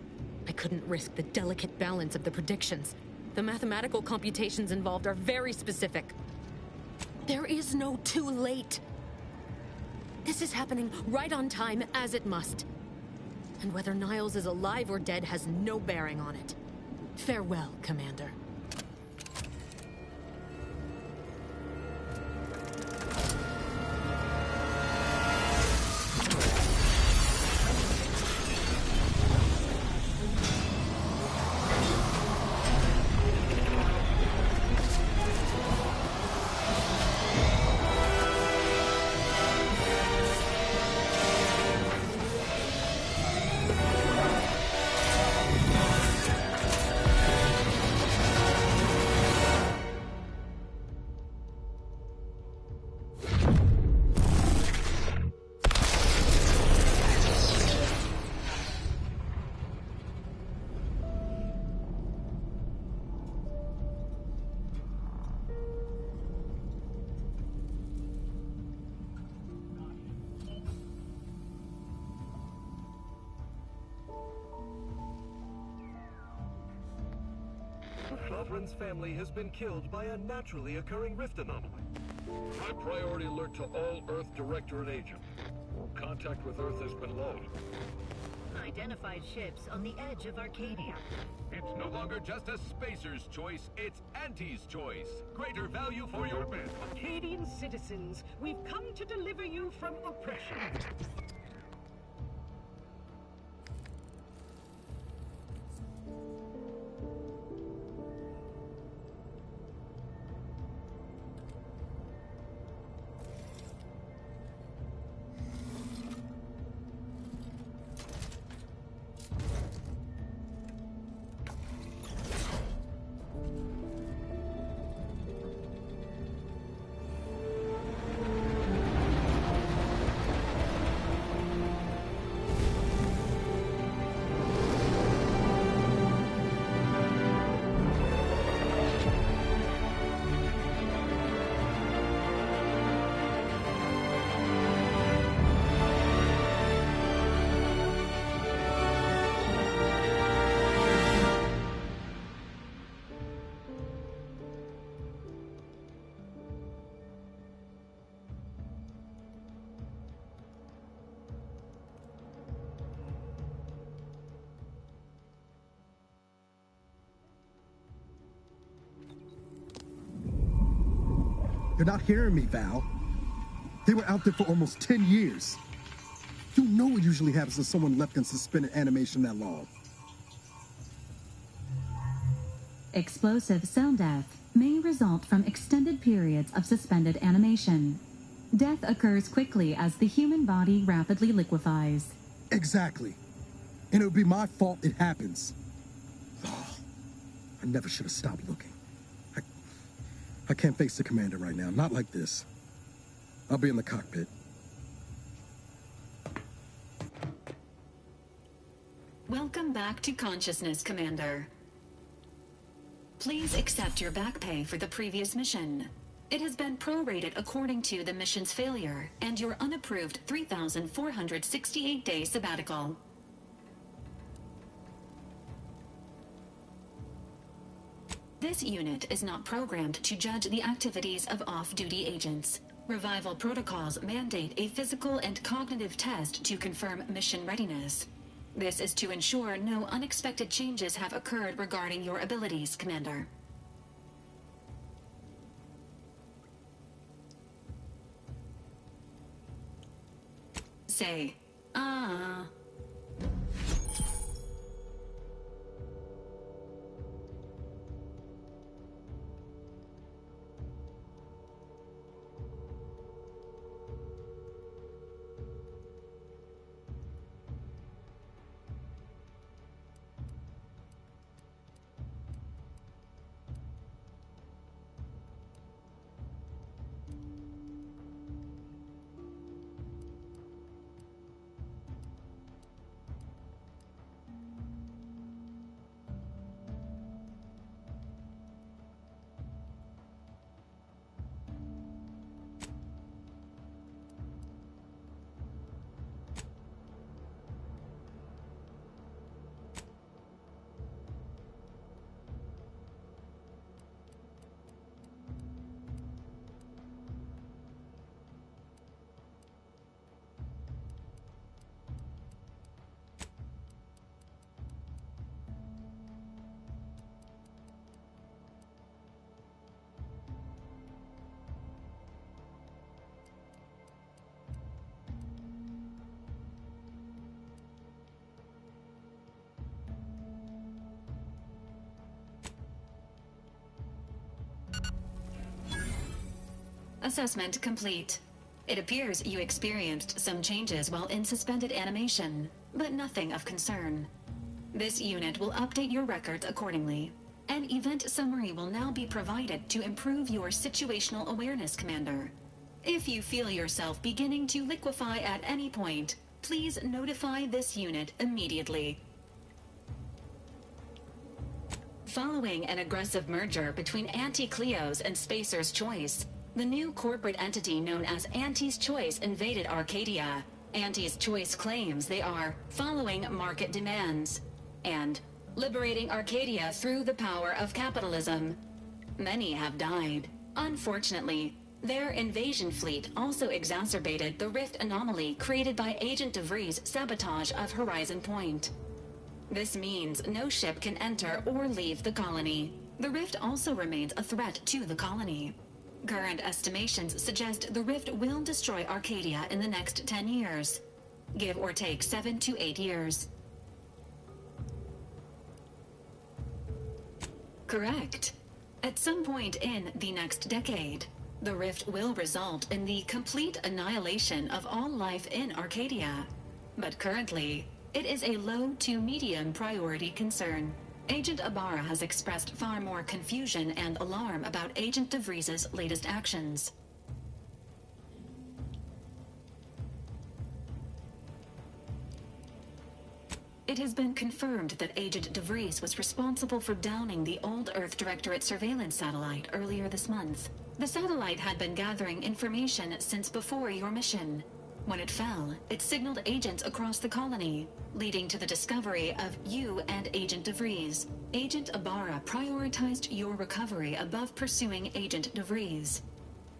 I couldn't risk the delicate balance of the predictions. The mathematical computations involved are very specific. There is no too late. This is happening right on time, as it must. And whether Niles is alive or dead has no bearing on it. Farewell, Commander.
Lovren's family has been killed by a naturally occurring rift anomaly. High priority alert to all Earth Directorate agents. Contact with Earth has been lost.
Identified ships on the edge of Arcadia.
It's no longer just a spacer's choice, it's Auntie's choice. Greater value for your men.
Arcadian citizens, we've come to deliver you from oppression.
You're not hearing me, Val. They were out there for almost 10 years. You know what usually happens when someone left in suspended animation that long.
Explosive cell death may result from extended periods of suspended animation. Death occurs quickly as the human body rapidly liquefies.
Exactly. And it would be my fault it happens. Oh, I never should have stopped looking. I can't face the commander right now, not like this. I'll be in the cockpit.
Welcome back to consciousness, Commander. Please accept your back pay for the previous mission. It has been prorated according to the mission's failure and your unapproved 3,468-day sabbatical. This unit is not programmed to judge the activities of off-duty agents. Revival protocols mandate a physical and cognitive test to confirm mission readiness. This is to ensure no unexpected changes have occurred regarding your abilities, Commander. Say, ah. Assessment complete. It appears you experienced some changes while in suspended animation, but nothing of concern. This unit will update your records accordingly. An event summary will now be provided to improve your situational awareness, Commander. If you feel yourself beginning to liquefy at any point, please notify this unit immediately. Following an aggressive merger between Anti-Cleo's and Spacer's Choice, the new corporate entity known as Anti's Choice invaded Arcadia. Anti's Choice claims they are following market demands and liberating Arcadia through the power of capitalism. Many have died. Unfortunately, their invasion fleet also exacerbated the rift anomaly created by Agent DeVries' sabotage of Horizon Point. This means no ship can enter or leave the colony. The rift also remains a threat to the colony. Current estimations suggest the rift will destroy Arcadia in the next 10 years. Give or take 7 to 8 years. Correct. At some point in the next decade, the rift will result in the complete annihilation of all life in Arcadia. But currently, it is a low to medium priority concern. Agent Ibarra has expressed far more confusion and alarm about Agent DeVries' latest actions. It has been confirmed that Agent DeVries was responsible for downing the old Earth Directorate surveillance satellite earlier this month. The satellite had been gathering information since before your mission. When it fell, it signaled agents across the colony, leading to the discovery of you and Agent DeVries. Agent Ibarra prioritized your recovery above pursuing Agent DeVries.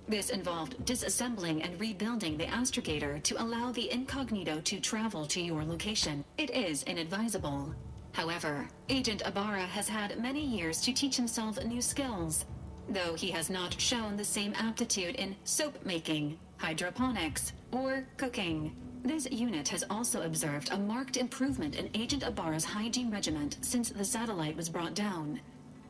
This involved disassembling and rebuilding the astrogator to allow the incognito to travel to your location. It is inadvisable. However, Agent Ibarra has had many years to teach himself new skills, though he has not shown the same aptitude in soap making, hydroponics, or cooking. This unit has also observed a marked improvement in Agent Ibarra's hygiene regimen since the satellite was brought down.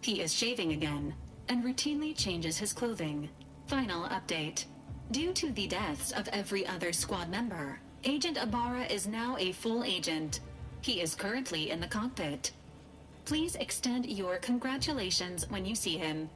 He is shaving again, and routinely changes his clothing. Final update. Due to the deaths of every other squad member, Agent Ibarra is now a full agent. He is currently in the cockpit. Please extend your congratulations when you see him.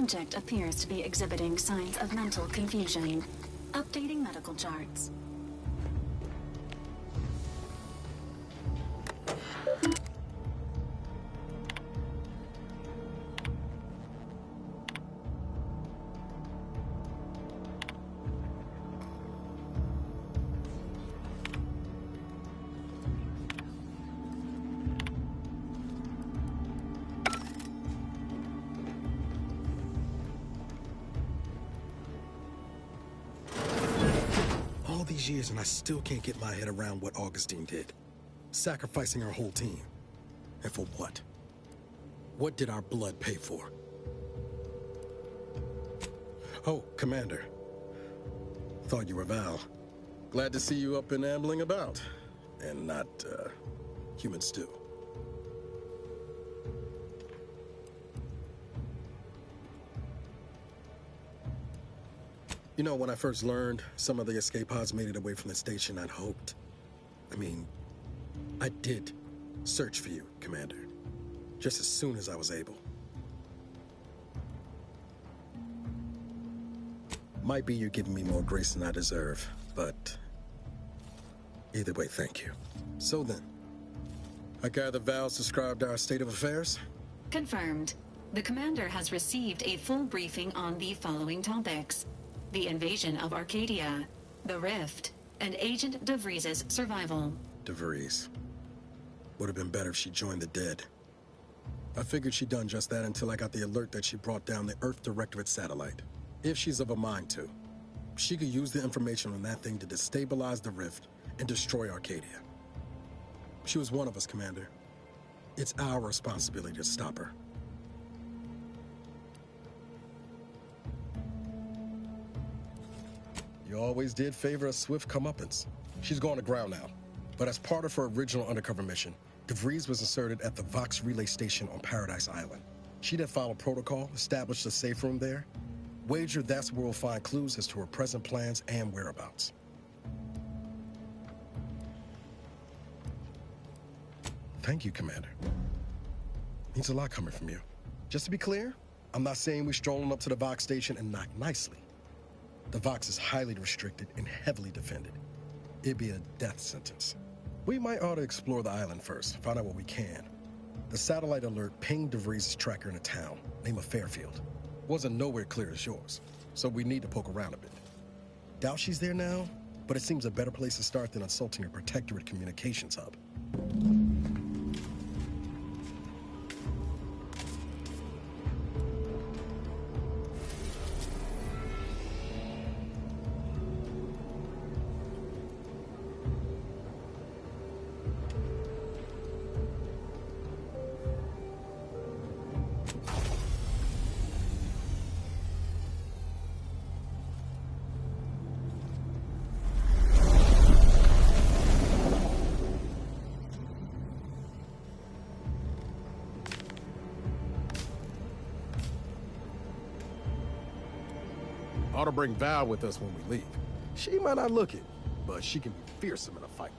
Subject appears to be exhibiting signs of mental confusion. Updating medical charts.
All these years and I still can't get my head around what Augustine did. Sacrificing our whole team. And for what? What did our blood pay for? Oh, Commander. Thought you were Val. Glad to see you up and ambling about. And not, human stew. You know, when I first learned some of the escape pods made it away from the station, I'd hoped. I did search for you, Commander. Just as soon as I was able. Might be you're giving me more grace than I deserve, but either way, thank you. So then, I gather Val's described our state of affairs?
Confirmed. The commander has received a full briefing on the following topics: the invasion of Arcadia, the Rift, and Agent DeVries' survival.
DeVries. Would have been better if she joined the dead. I figured she'd done just that until I got the alert that she brought down the Earth Directorate satellite. If she's of a mind to, she could use the information on that thing to destabilize the Rift and destroy Arcadia. She was one of us, Commander. It's our responsibility to stop her. You always did favor a swift comeuppance. She's gone to ground now. But as part of her original undercover mission, DeVries was inserted at the Vox relay station on Paradise Island. She'd have followed protocol, established a safe room there. Wager that's where we'll find clues as to her present plans and whereabouts. Thank you, Commander. Means a lot coming from you. Just to be clear, I'm not saying we're strolling up to the Vox station and knock nicely. The Vox is highly restricted and heavily defended. It'd be a death sentence. We might ought to explore the island first, find out what we can. The satellite alert pinged DeVries' tracker in a town, name of Fairfield. Wasn't nowhere clear as yours, so we need to poke around a bit. Doubt she's there now, but it seems a better place to start than assaulting her protectorate communications hub. Ought to bring Val with us when we leave. She might not look it, but she can be fearsome in a fight.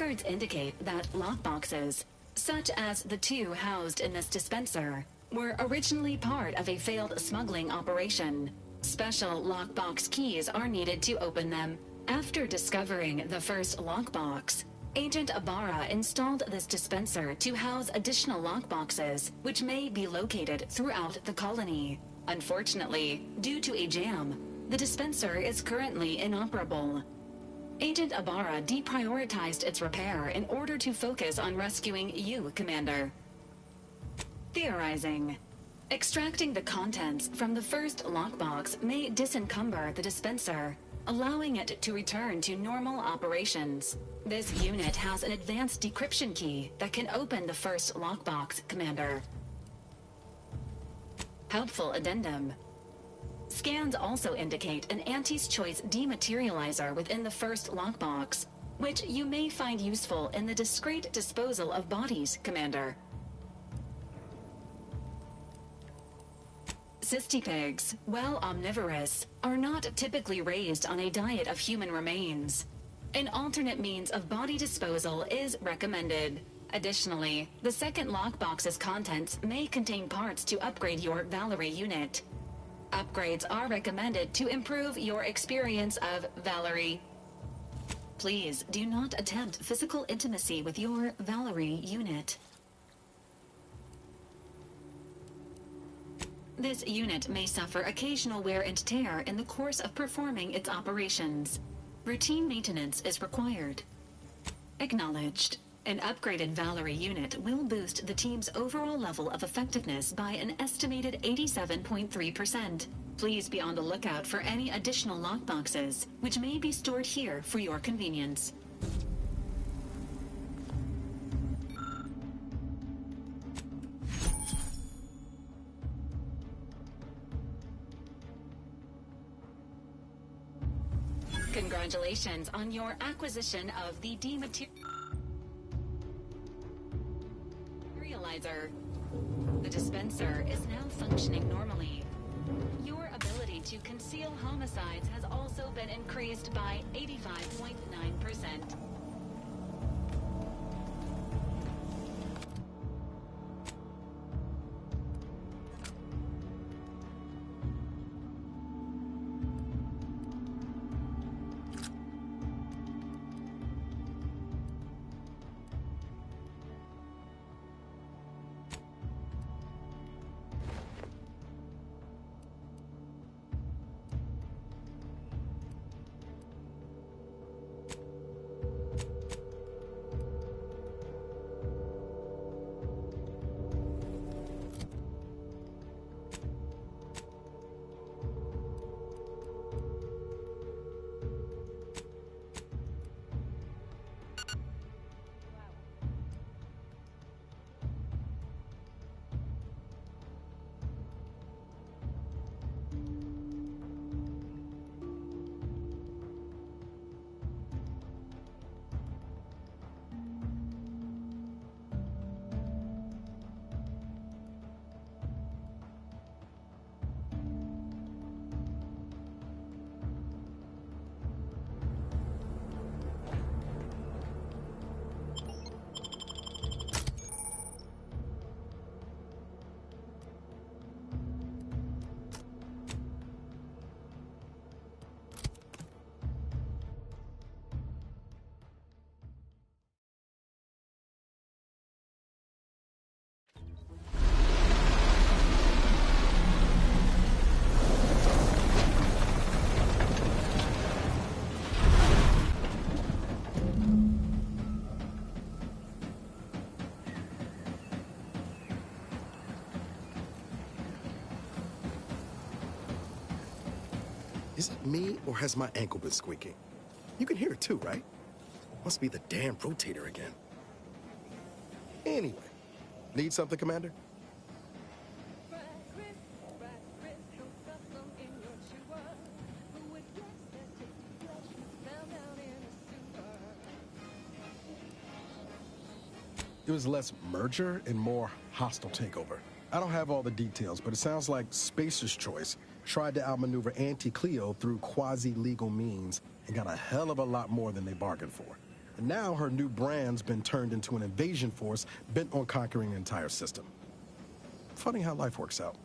Records indicate that lockboxes, such as the two housed in this dispenser, were originally part of a failed smuggling operation. Special lockbox keys are needed to open them. After discovering the first lockbox, Agent Ibarra installed this dispenser to house additional lockboxes, which may be located throughout the colony. Unfortunately, due to a jam, the dispenser is currently inoperable. Agent Ibarra deprioritized its repair in order to focus on rescuing you, Commander. Theorizing. Extracting the contents from the first lockbox may disencumber the dispenser, allowing it to return to normal operations. This unit has an advanced decryption key that can open the first lockbox, Commander. Helpful addendum. Scans also indicate an Auntie's Choice dematerializer within the first lockbox, which you may find useful in the discreet disposal of bodies, Commander. Cystipigs, while omnivorous, are not typically raised on a diet of human remains. An alternate means of body disposal is recommended. Additionally, the second lockbox's contents may contain parts to upgrade your Valerie unit. Upgrades are recommended to improve your experience of Valerie. Please do not attempt physical intimacy with your Valerie unit. This unit may suffer occasional wear and tear in the course of performing its operations. Routine maintenance is required. Acknowledged. An upgraded Valerie unit will boost the team's overall level of effectiveness by an estimated 87.3%. Please be on the lookout for any additional lockboxes, which may be stored here for your convenience. Congratulations on your acquisition of the dematerializer. The dispenser is now functioning normally. Your ability to conceal homicides has also been increased by 85.9%.
Is it me, or has my ankle been squeaking? You can hear it too, right? Must be the damn rotator again. Anyway, need something, Commander? It was less merger and more hostile takeover. I don't have all the details, but it sounds like Spacer's Choice tried to outmaneuver Auntie Cleo through quasi-legal means and got a hell of a lot more than they bargained for. And now her new brand's been turned into an invasion force bent on conquering the entire system. Funny how life works out.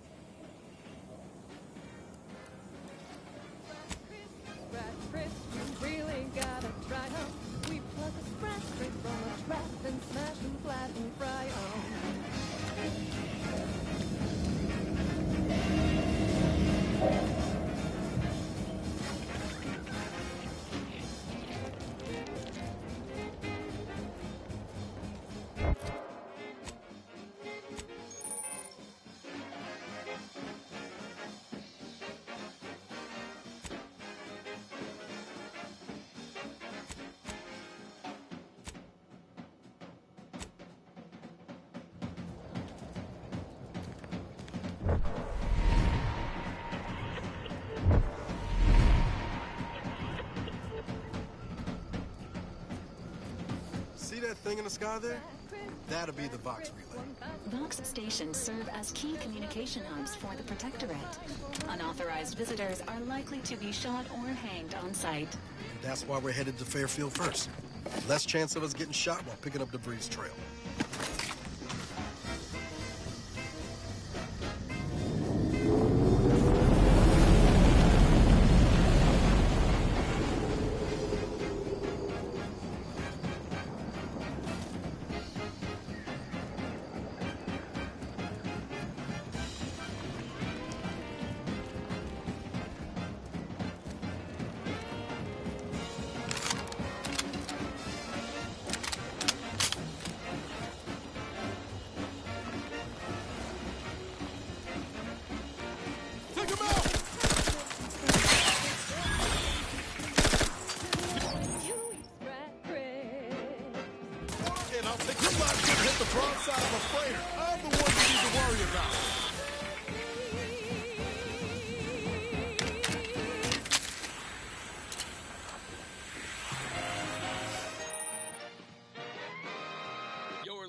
See that thing in the sky there? That'll be the Vox relay.
Vox stations serve as key communication hubs for the Protectorate. Unauthorized visitors are likely to be shot or hanged on sight.
That's why we're headed to Fairfield first. Less chance of us getting shot while picking up the Breeze Trail.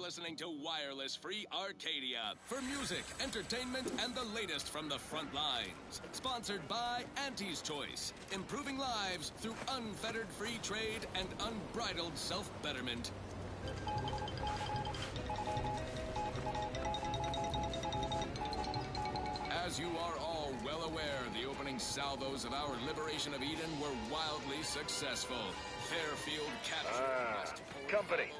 Listening to Wireless Free Arcadia for music, entertainment, and the latest from the front lines. Sponsored by Auntie's Choice, improving lives through unfettered free trade and unbridled self-betterment. As you are all well aware, the opening salvos of our liberation of Eden were wildly successful. Fairfield captured
company.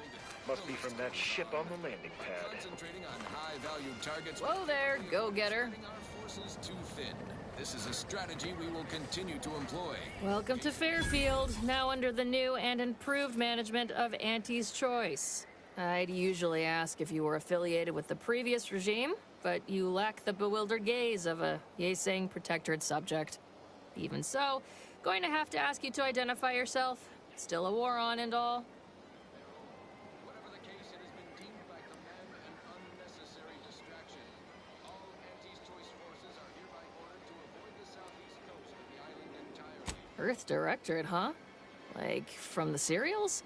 Must be from that ship on the landing pad.
Concentrating on high-value targets.
Whoa there, go-getter.
Our forces too thin. This is a strategy we will continue to employ.
Welcome to Fairfield, now under the new and improved management of Auntie's Choice. I'd usually ask if you were affiliated with the previous regime, but you lack the bewildered gaze of a yay-saying Protectorate subject. Even so, going to have to ask you to identify yourself. Still a war on and all. Earth Directorate, huh? Like, from the serials?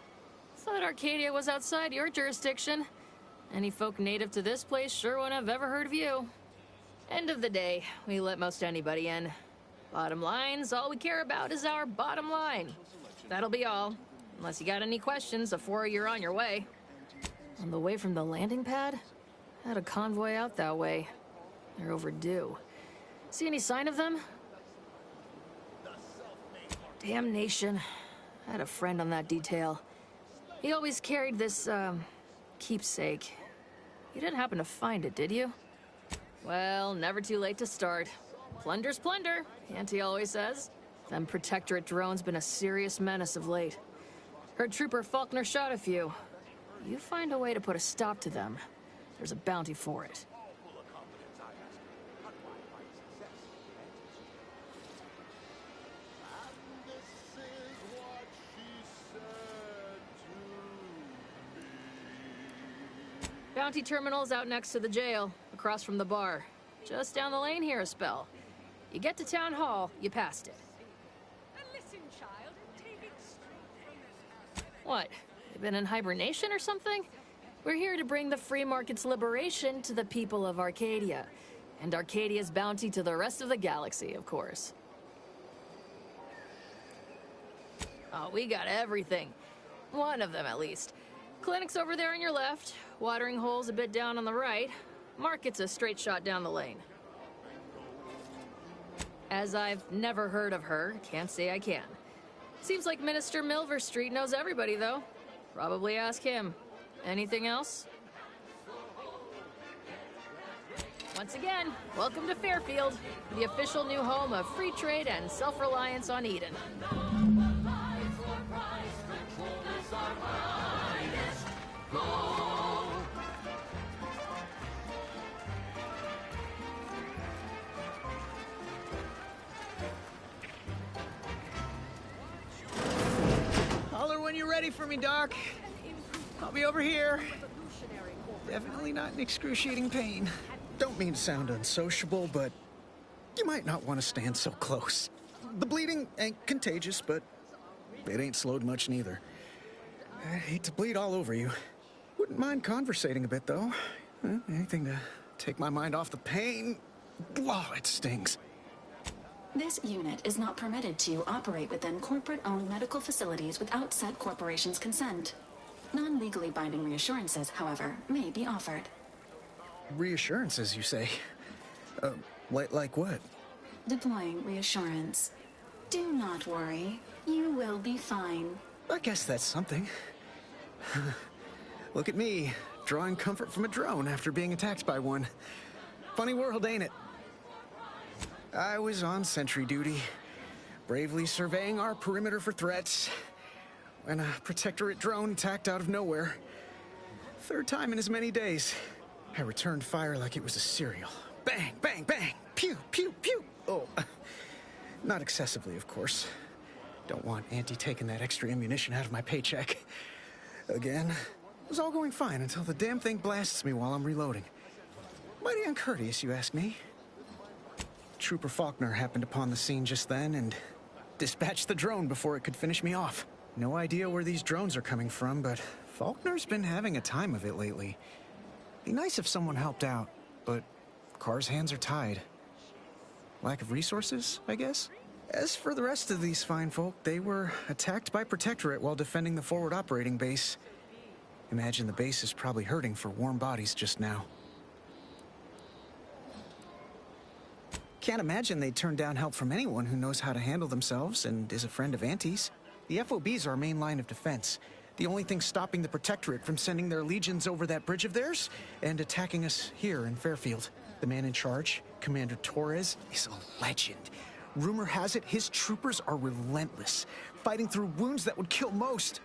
Thought Arcadia was outside your jurisdiction. Any folk native to this place sure wouldn't have ever heard of you. End of the day, we let most anybody in. Bottom line's all we care about is our bottom line. That'll be all. Unless you got any questions before you're on your way. On the way from the landing pad? Had a convoy out that way. They're overdue. See any sign of them? Damnation. I had a friend on that detail. He always carried this, keepsake. You didn't happen to find it, did you? Well, never too late to start. Plunder's plunder, Auntie always says. Them Protectorate drones been a serious menace of late. Heard Trooper Faulkner shot a few. You find a way to put a stop to them. There's a bounty for it. Bounty terminal's out next to the jail, across from the bar. Just down the lane here a spell. You get to Town Hall, you passed it.
Listen, child, take it straight from this house.
What? You been in hibernation or something? We're here to bring the free market's liberation to the people of Arcadia. And Arcadia's bounty to the rest of the galaxy, of course. Oh, we got everything. One of them, at least. Clinic's over there on your left. Watering hole's a bit down on the right. Market's a straight shot down the lane. As I've never heard of her, can't say I can. Seems like Minister Milver Street knows everybody, though. Probably ask him. Anything else? Once again, welcome to Fairfield, the official new home of free trade and self-reliance on Eden.
Holler when you're ready for me, Doc. I'll be over here. Definitely not in excruciating pain. Don't mean to sound unsociable, but you might not want to stand so close. The bleeding ain't contagious, but it ain't slowed much neither. I hate to bleed all over you. Wouldn't mind conversating a bit, though. Anything to take my mind off the pain. Oh, it stings.
This unit is not permitted to operate within corporate-owned medical facilities without said corporation's consent. Non-legally binding reassurances, however, may be offered.
Reassurances, you say? Like what?
Deploying reassurance. Do not worry. You will be fine.
I guess that's something. Look at me, drawing comfort from a drone after being attacked by one. Funny world, ain't it? I was on sentry duty, bravely surveying our perimeter for threats, when a protectorate drone attacked out of nowhere. Third time in as many days. I returned fire like it was a cereal. Bang, bang, bang! Pew, pew, pew! Oh, not excessively, of course. Don't want Auntie taking that extra ammunition out of my paycheck. Again, it was all going fine until the damn thing blasts me while I'm reloading. Mighty uncourteous, you ask me. Trooper Faulkner happened upon the scene just then and dispatched the drone before it could finish me off. No idea where these drones are coming from, but Faulkner's been having a time of it lately. Be nice if someone helped out, but Carr's hands are tied. Lack of resources, I guess? As for the rest of these fine folk, they were attacked by Protectorate while defending the forward operating base. Imagine the base is probably hurting for warm bodies just now. Can't imagine they'd turn down help from anyone who knows how to handle themselves and is a friend of Auntie's. The FOB's our main line of defense. The only thing stopping the Protectorate from sending their legions over that bridge of theirs and attacking us here in Fairfield. The man in charge, Commander Torres, is a legend. Rumor has it his troopers are relentless, fighting through wounds that would kill most.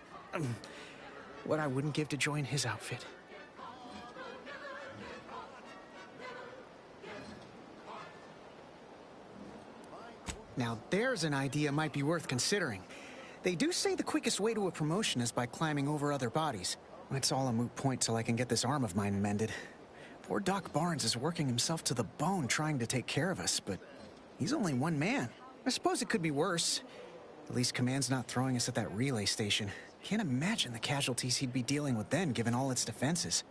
What I wouldn't give to join his outfit. Now there's an idea might be worth considering. They do say the quickest way to a promotion is by climbing over other bodies. It's all a moot point till I can get this arm of mine mended. Poor Doc Barnes is working himself to the bone trying to take care of us, but he's only one man. I suppose it could be worse. At least Command's not throwing us at that relay station. Can't imagine the casualties he'd be dealing with then, given all its defenses.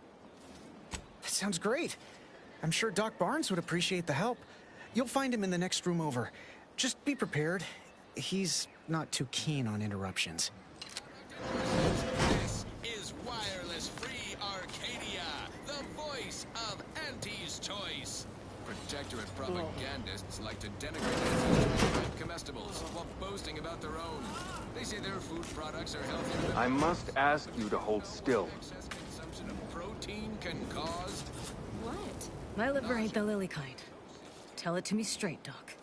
That sounds great. I'm sure Doc Barnes would appreciate the help. You'll find him in the next room over. Just be prepared. He's not too keen on interruptions.
This is Wireless Free Arcadia, the voice of Auntie's Choice. Protectorate propagandists like to denigrate comestibles while boasting about their own. They say their food products are healthy.
I must ask you to hold still.
Excess consumption of protein can cause...
What?
My liver ain't the lily kind. Tell it to me straight, Doc.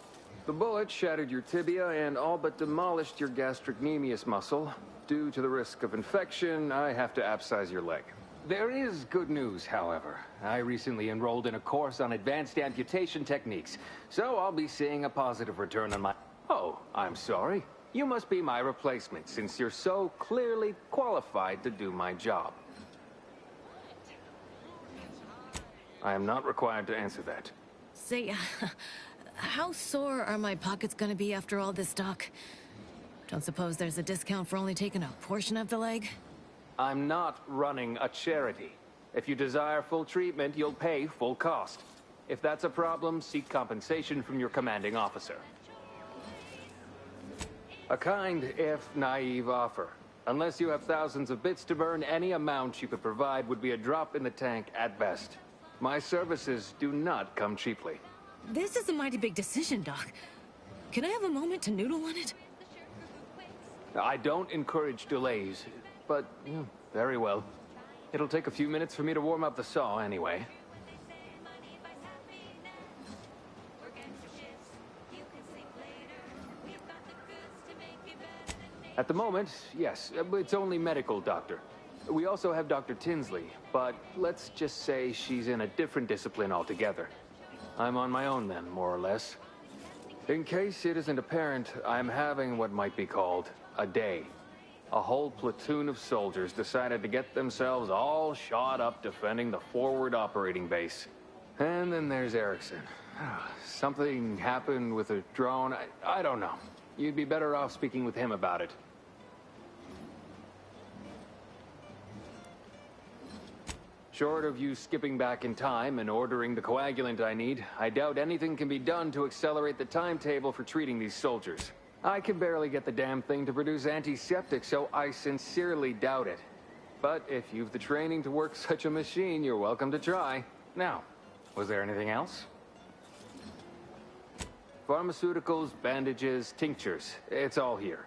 The bullet shattered your tibia and all but demolished your gastrocnemius muscle. Due to the risk of infection, I have to abscise your leg. There is good news, however. I recently enrolled in a course on advanced amputation techniques, so I'll be seeing a positive return on my... Oh, I'm sorry. You must be my replacement, since you're so clearly qualified to do my job. I am not required to answer that.
Say, how sore are my pockets gonna be after all this, Doc? Don't suppose there's a discount for only taking a portion of the leg?
I'm not running a charity. If you desire full treatment, you'll pay full cost. If that's a problem, seek compensation from your commanding officer. A kind, if naive offer. Unless you have thousands of bits to burn, any amount you could provide would be a drop in the tank at best. My services do not come cheaply.
This is a mighty big decision, Doc. Can I have a moment to noodle on it?
I don't encourage delays, but very well. It'll take a few minutes for me to warm up the saw anyway. At the moment, yes, it's only medical, Doctor. We also have Dr. Tinsley, but let's just say she's in a different discipline altogether. I'm on my own then, more or less. In case it isn't apparent, I'm having what might be called a day. A whole platoon of soldiers decided to get themselves all shot up defending the forward operating base. And then there's Erickson. Something happened with a drone. I don't know. You'd be better off speaking with him about it. Short of you skipping back in time and ordering the coagulant I need, I doubt anything can be done to accelerate the timetable for treating these soldiers. I can barely get the damn thing to produce antiseptic, so I sincerely doubt it. But if you've the training to work such a machine, you're welcome to try. Now, was there anything else? Pharmaceuticals, bandages, tinctures. It's all here.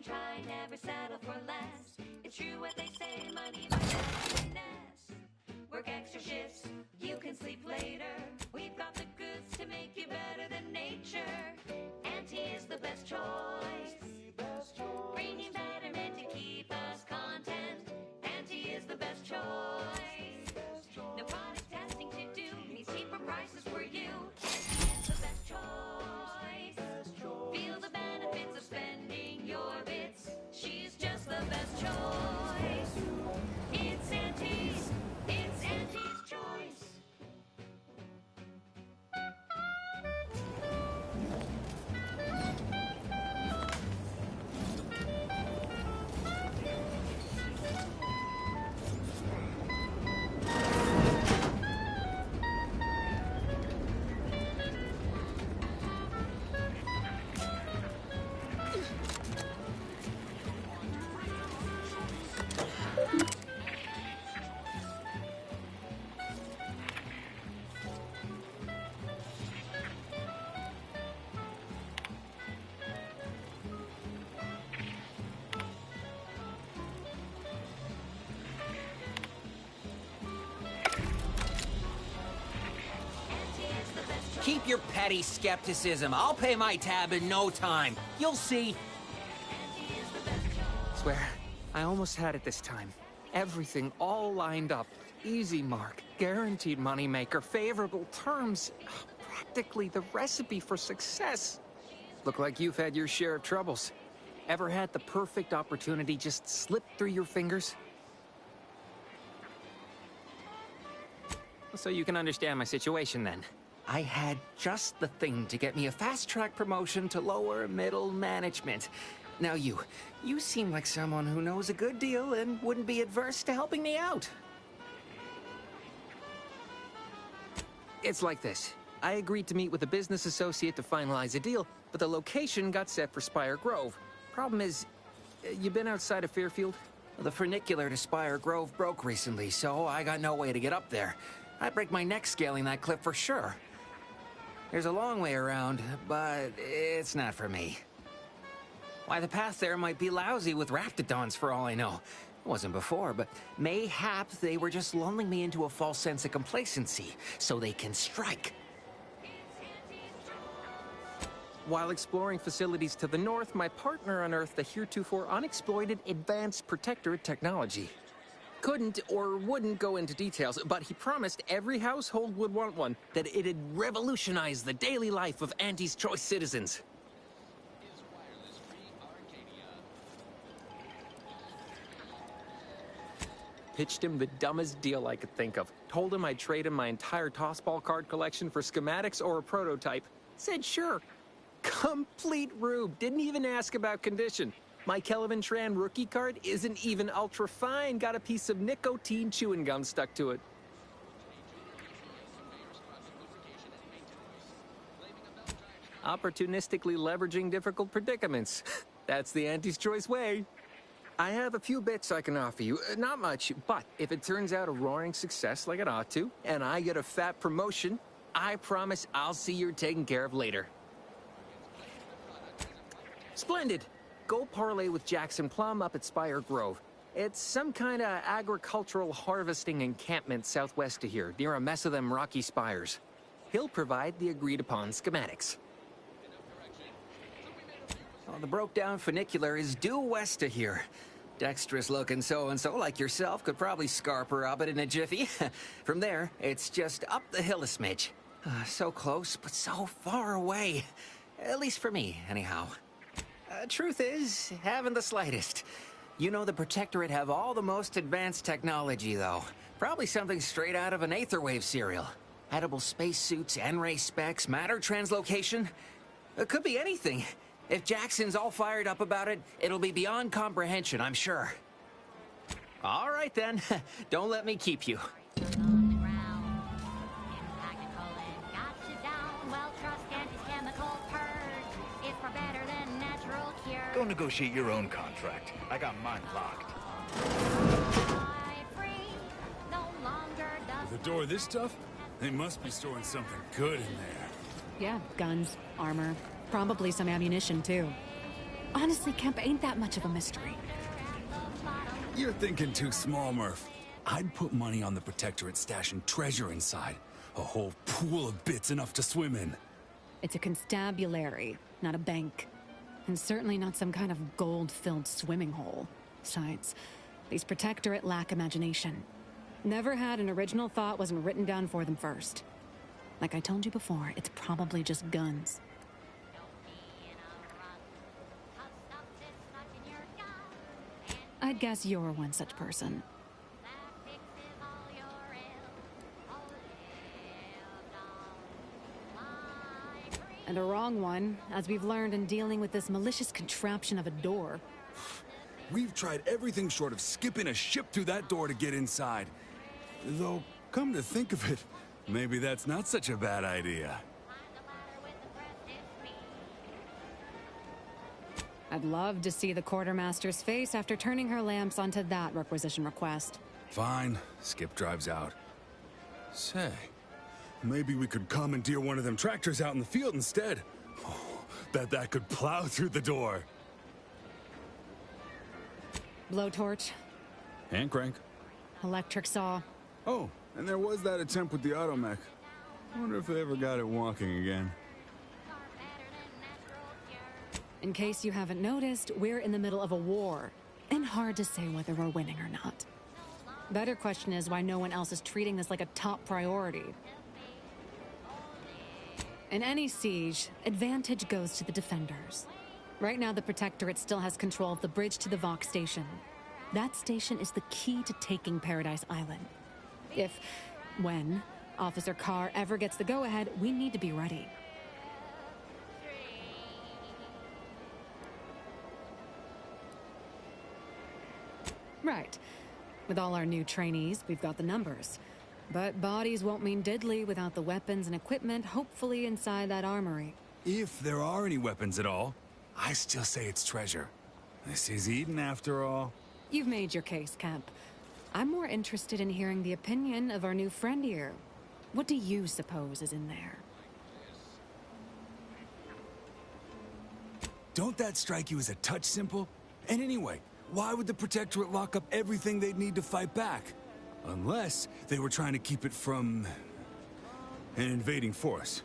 Try, never settle for less. It's true what they say, money buys happiness. Work extra shifts, you can sleep later. We've got the goods to make you better than nature. Auntie is the best choice. Bringing betterment to keep us content. Auntie is the best choice. No product testing to do, means cheaper prices for you. Auntie is the best choice. Feel the benefits of spending your bits. She's just the best choice. It's Auntie's choice.
Keep your petty skepticism. I'll pay my tab in no time. You'll see.
Swear, I almost had it this time. Everything all lined up. Easy mark, guaranteed moneymaker, favorable terms. Practically the recipe for success. Look like you've had your share of troubles. Ever had the perfect opportunity just slip through your fingers? So you can understand my situation then. I had just the thing to get me a fast-track promotion to lower middle management. Now you seem like someone who knows a good deal and wouldn't be adverse to helping me out. It's like this. I agreed to meet with a business associate to finalize a deal, but the location got set for Spire Grove. Problem is, you been outside of Fairfield? The funicular to Spire Grove broke recently, so I got no way to get up there. I'd break my neck scaling that cliff for sure. There's a long way around, but it's not for me. Why, the path there might be lousy with raptidons for all I know. It wasn't before, but mayhap they were just lulling me into a false sense of complacency so they can strike. While exploring facilities to the north, my partner unearthed a heretofore unexploited advanced protectorate technology. Couldn't or wouldn't go into details, but he promised every household would want one, that it'd revolutionize the daily life of Auntie's Choice citizens. Pitched him the dumbest deal I could think of. Told him I'd trade him my entire tossball card collection for schematics or a prototype. Said sure. Complete rube. Didn't even ask about condition. My Kelvin Tran rookie card isn't even ultra fine, got a piece of nicotine chewing gum stuck to it. Opportunistically leveraging difficult predicaments. That's the Auntie's Choice way. I have a few bits I can offer you. Not much, but if it turns out a roaring success like it ought to, and I get a fat promotion, I promise I'll see you're taken care of later. Splendid. Go parlay with Jackson Plum up at Spire Grove. It's some kind of agricultural harvesting encampment southwest of here, near a mess of them rocky spires. He'll provide the agreed-upon schematics.
Well, the broke-down funicular is due west of here. Dexterous-looking so-and-so like yourself could probably scarp her up it in a jiffy. From there, it's just up the hill a smidge. So close, but so far away. At least for me, anyhow. Truth is, haven't the slightest. You know the Protectorate have all the most advanced technology, though. Probably something straight out of an Aetherwave serial. Edible spacesuits, N-ray specs, matter translocation. It could be anything. If Jackson's all fired up about it, it'll be beyond comprehension, I'm sure. All right, then. Don't let me keep you.
Go negotiate your own contract. I got mine locked.
With a door this tough, they must be storing something good in there.
Yeah, guns, armor, probably some ammunition, too. Honestly, Kemp ain't that much of a mystery.
You're thinking too small, Murph. I'd put money on the Protectorate stashing treasure inside. A whole pool of bits enough to swim in.
It's a constabulary, not a bank. And certainly not some kind of gold-filled swimming hole. Besides, these Protectorate lack imagination. Never had an original thought wasn't written down for them first. Like I told you before, it's probably just guns. I'd guess you're one such person. And a wrong one, as we've learned in dealing with this malicious contraption of a door.
We've tried everything short of skipping a ship through that door to get inside. Though, come to think of it, maybe that's not such a bad idea.
I'd love to see the quartermaster's face after turning her lamps onto that requisition request.
Fine. Skip drives out. Say, maybe we could commandeer one of them tractors out in the field instead. Oh, that could plow through the door.
Blowtorch.
Hand crank.
Electric saw.
Oh, and there was that attempt with the automech. I wonder if they ever got it walking again.
In case you haven't noticed, we're in the middle of a war. And hard to say whether we're winning or not. Better question is why no one else is treating this like a top priority. In any siege, advantage goes to the defenders. Right now, the Protectorate still has control of the bridge to the Vox station. That station is the key to taking Paradise Island. When, Officer Carr ever gets the go-ahead, we need to be ready. Right. With all our new trainees, we've got the numbers. But bodies won't mean diddly without the weapons and equipment hopefully inside that armory.
If there are any weapons at all, I still say it's treasure. This is Eden after all.
You've made your case, Kemp. I'm more interested in hearing the opinion of our new friend here. What do you suppose is in there?
Don't that strike you as a touch simple? And anyway, why would the Protectorate lock up everything they'd need to fight back? Unless they were trying to keep it from an invading force.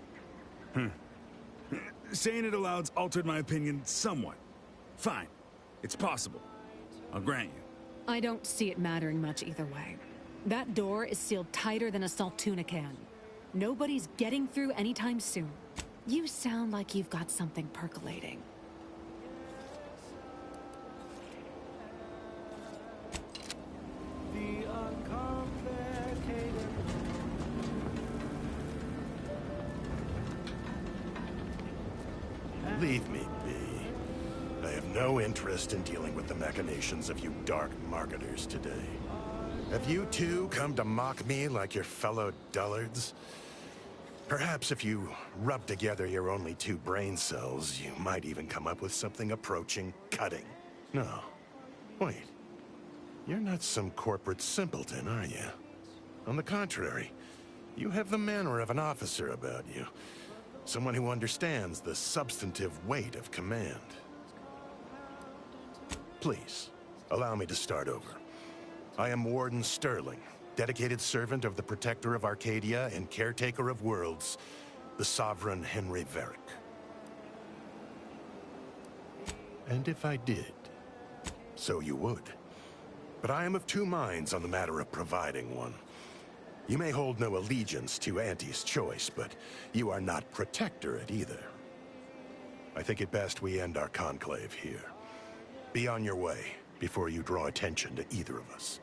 Saying it aloud's altered my opinion somewhat. Fine. It's possible. I'll grant you.
I don't see it mattering much either way. That door is sealed tighter than a salt tuna can. Nobody's getting through anytime soon. You sound like you've got something percolating.
Leave me be.
I have no interest in dealing with the machinations of you dark marketers today. Have you two come to mock me like your fellow dullards? Perhaps if you rub together your only 2 brain cells, you might even come up with something approaching cutting. No. Wait. You're not some corporate simpleton, are you? On the contrary, you have the manner of an officer about you. Someone who understands the substantive weight of command. Please, allow me to start over. I am Warden Sterling, dedicated servant of the Protector of Arcadia and Caretaker of Worlds, the Sovereign Henry Varick. And if I did, so you would. But I am of 2 minds on the matter of providing one. You may hold no allegiance to Auntie's choice, but you are not Protectorate either. I think it best we end our conclave here. Be on your way before you draw attention to either of us.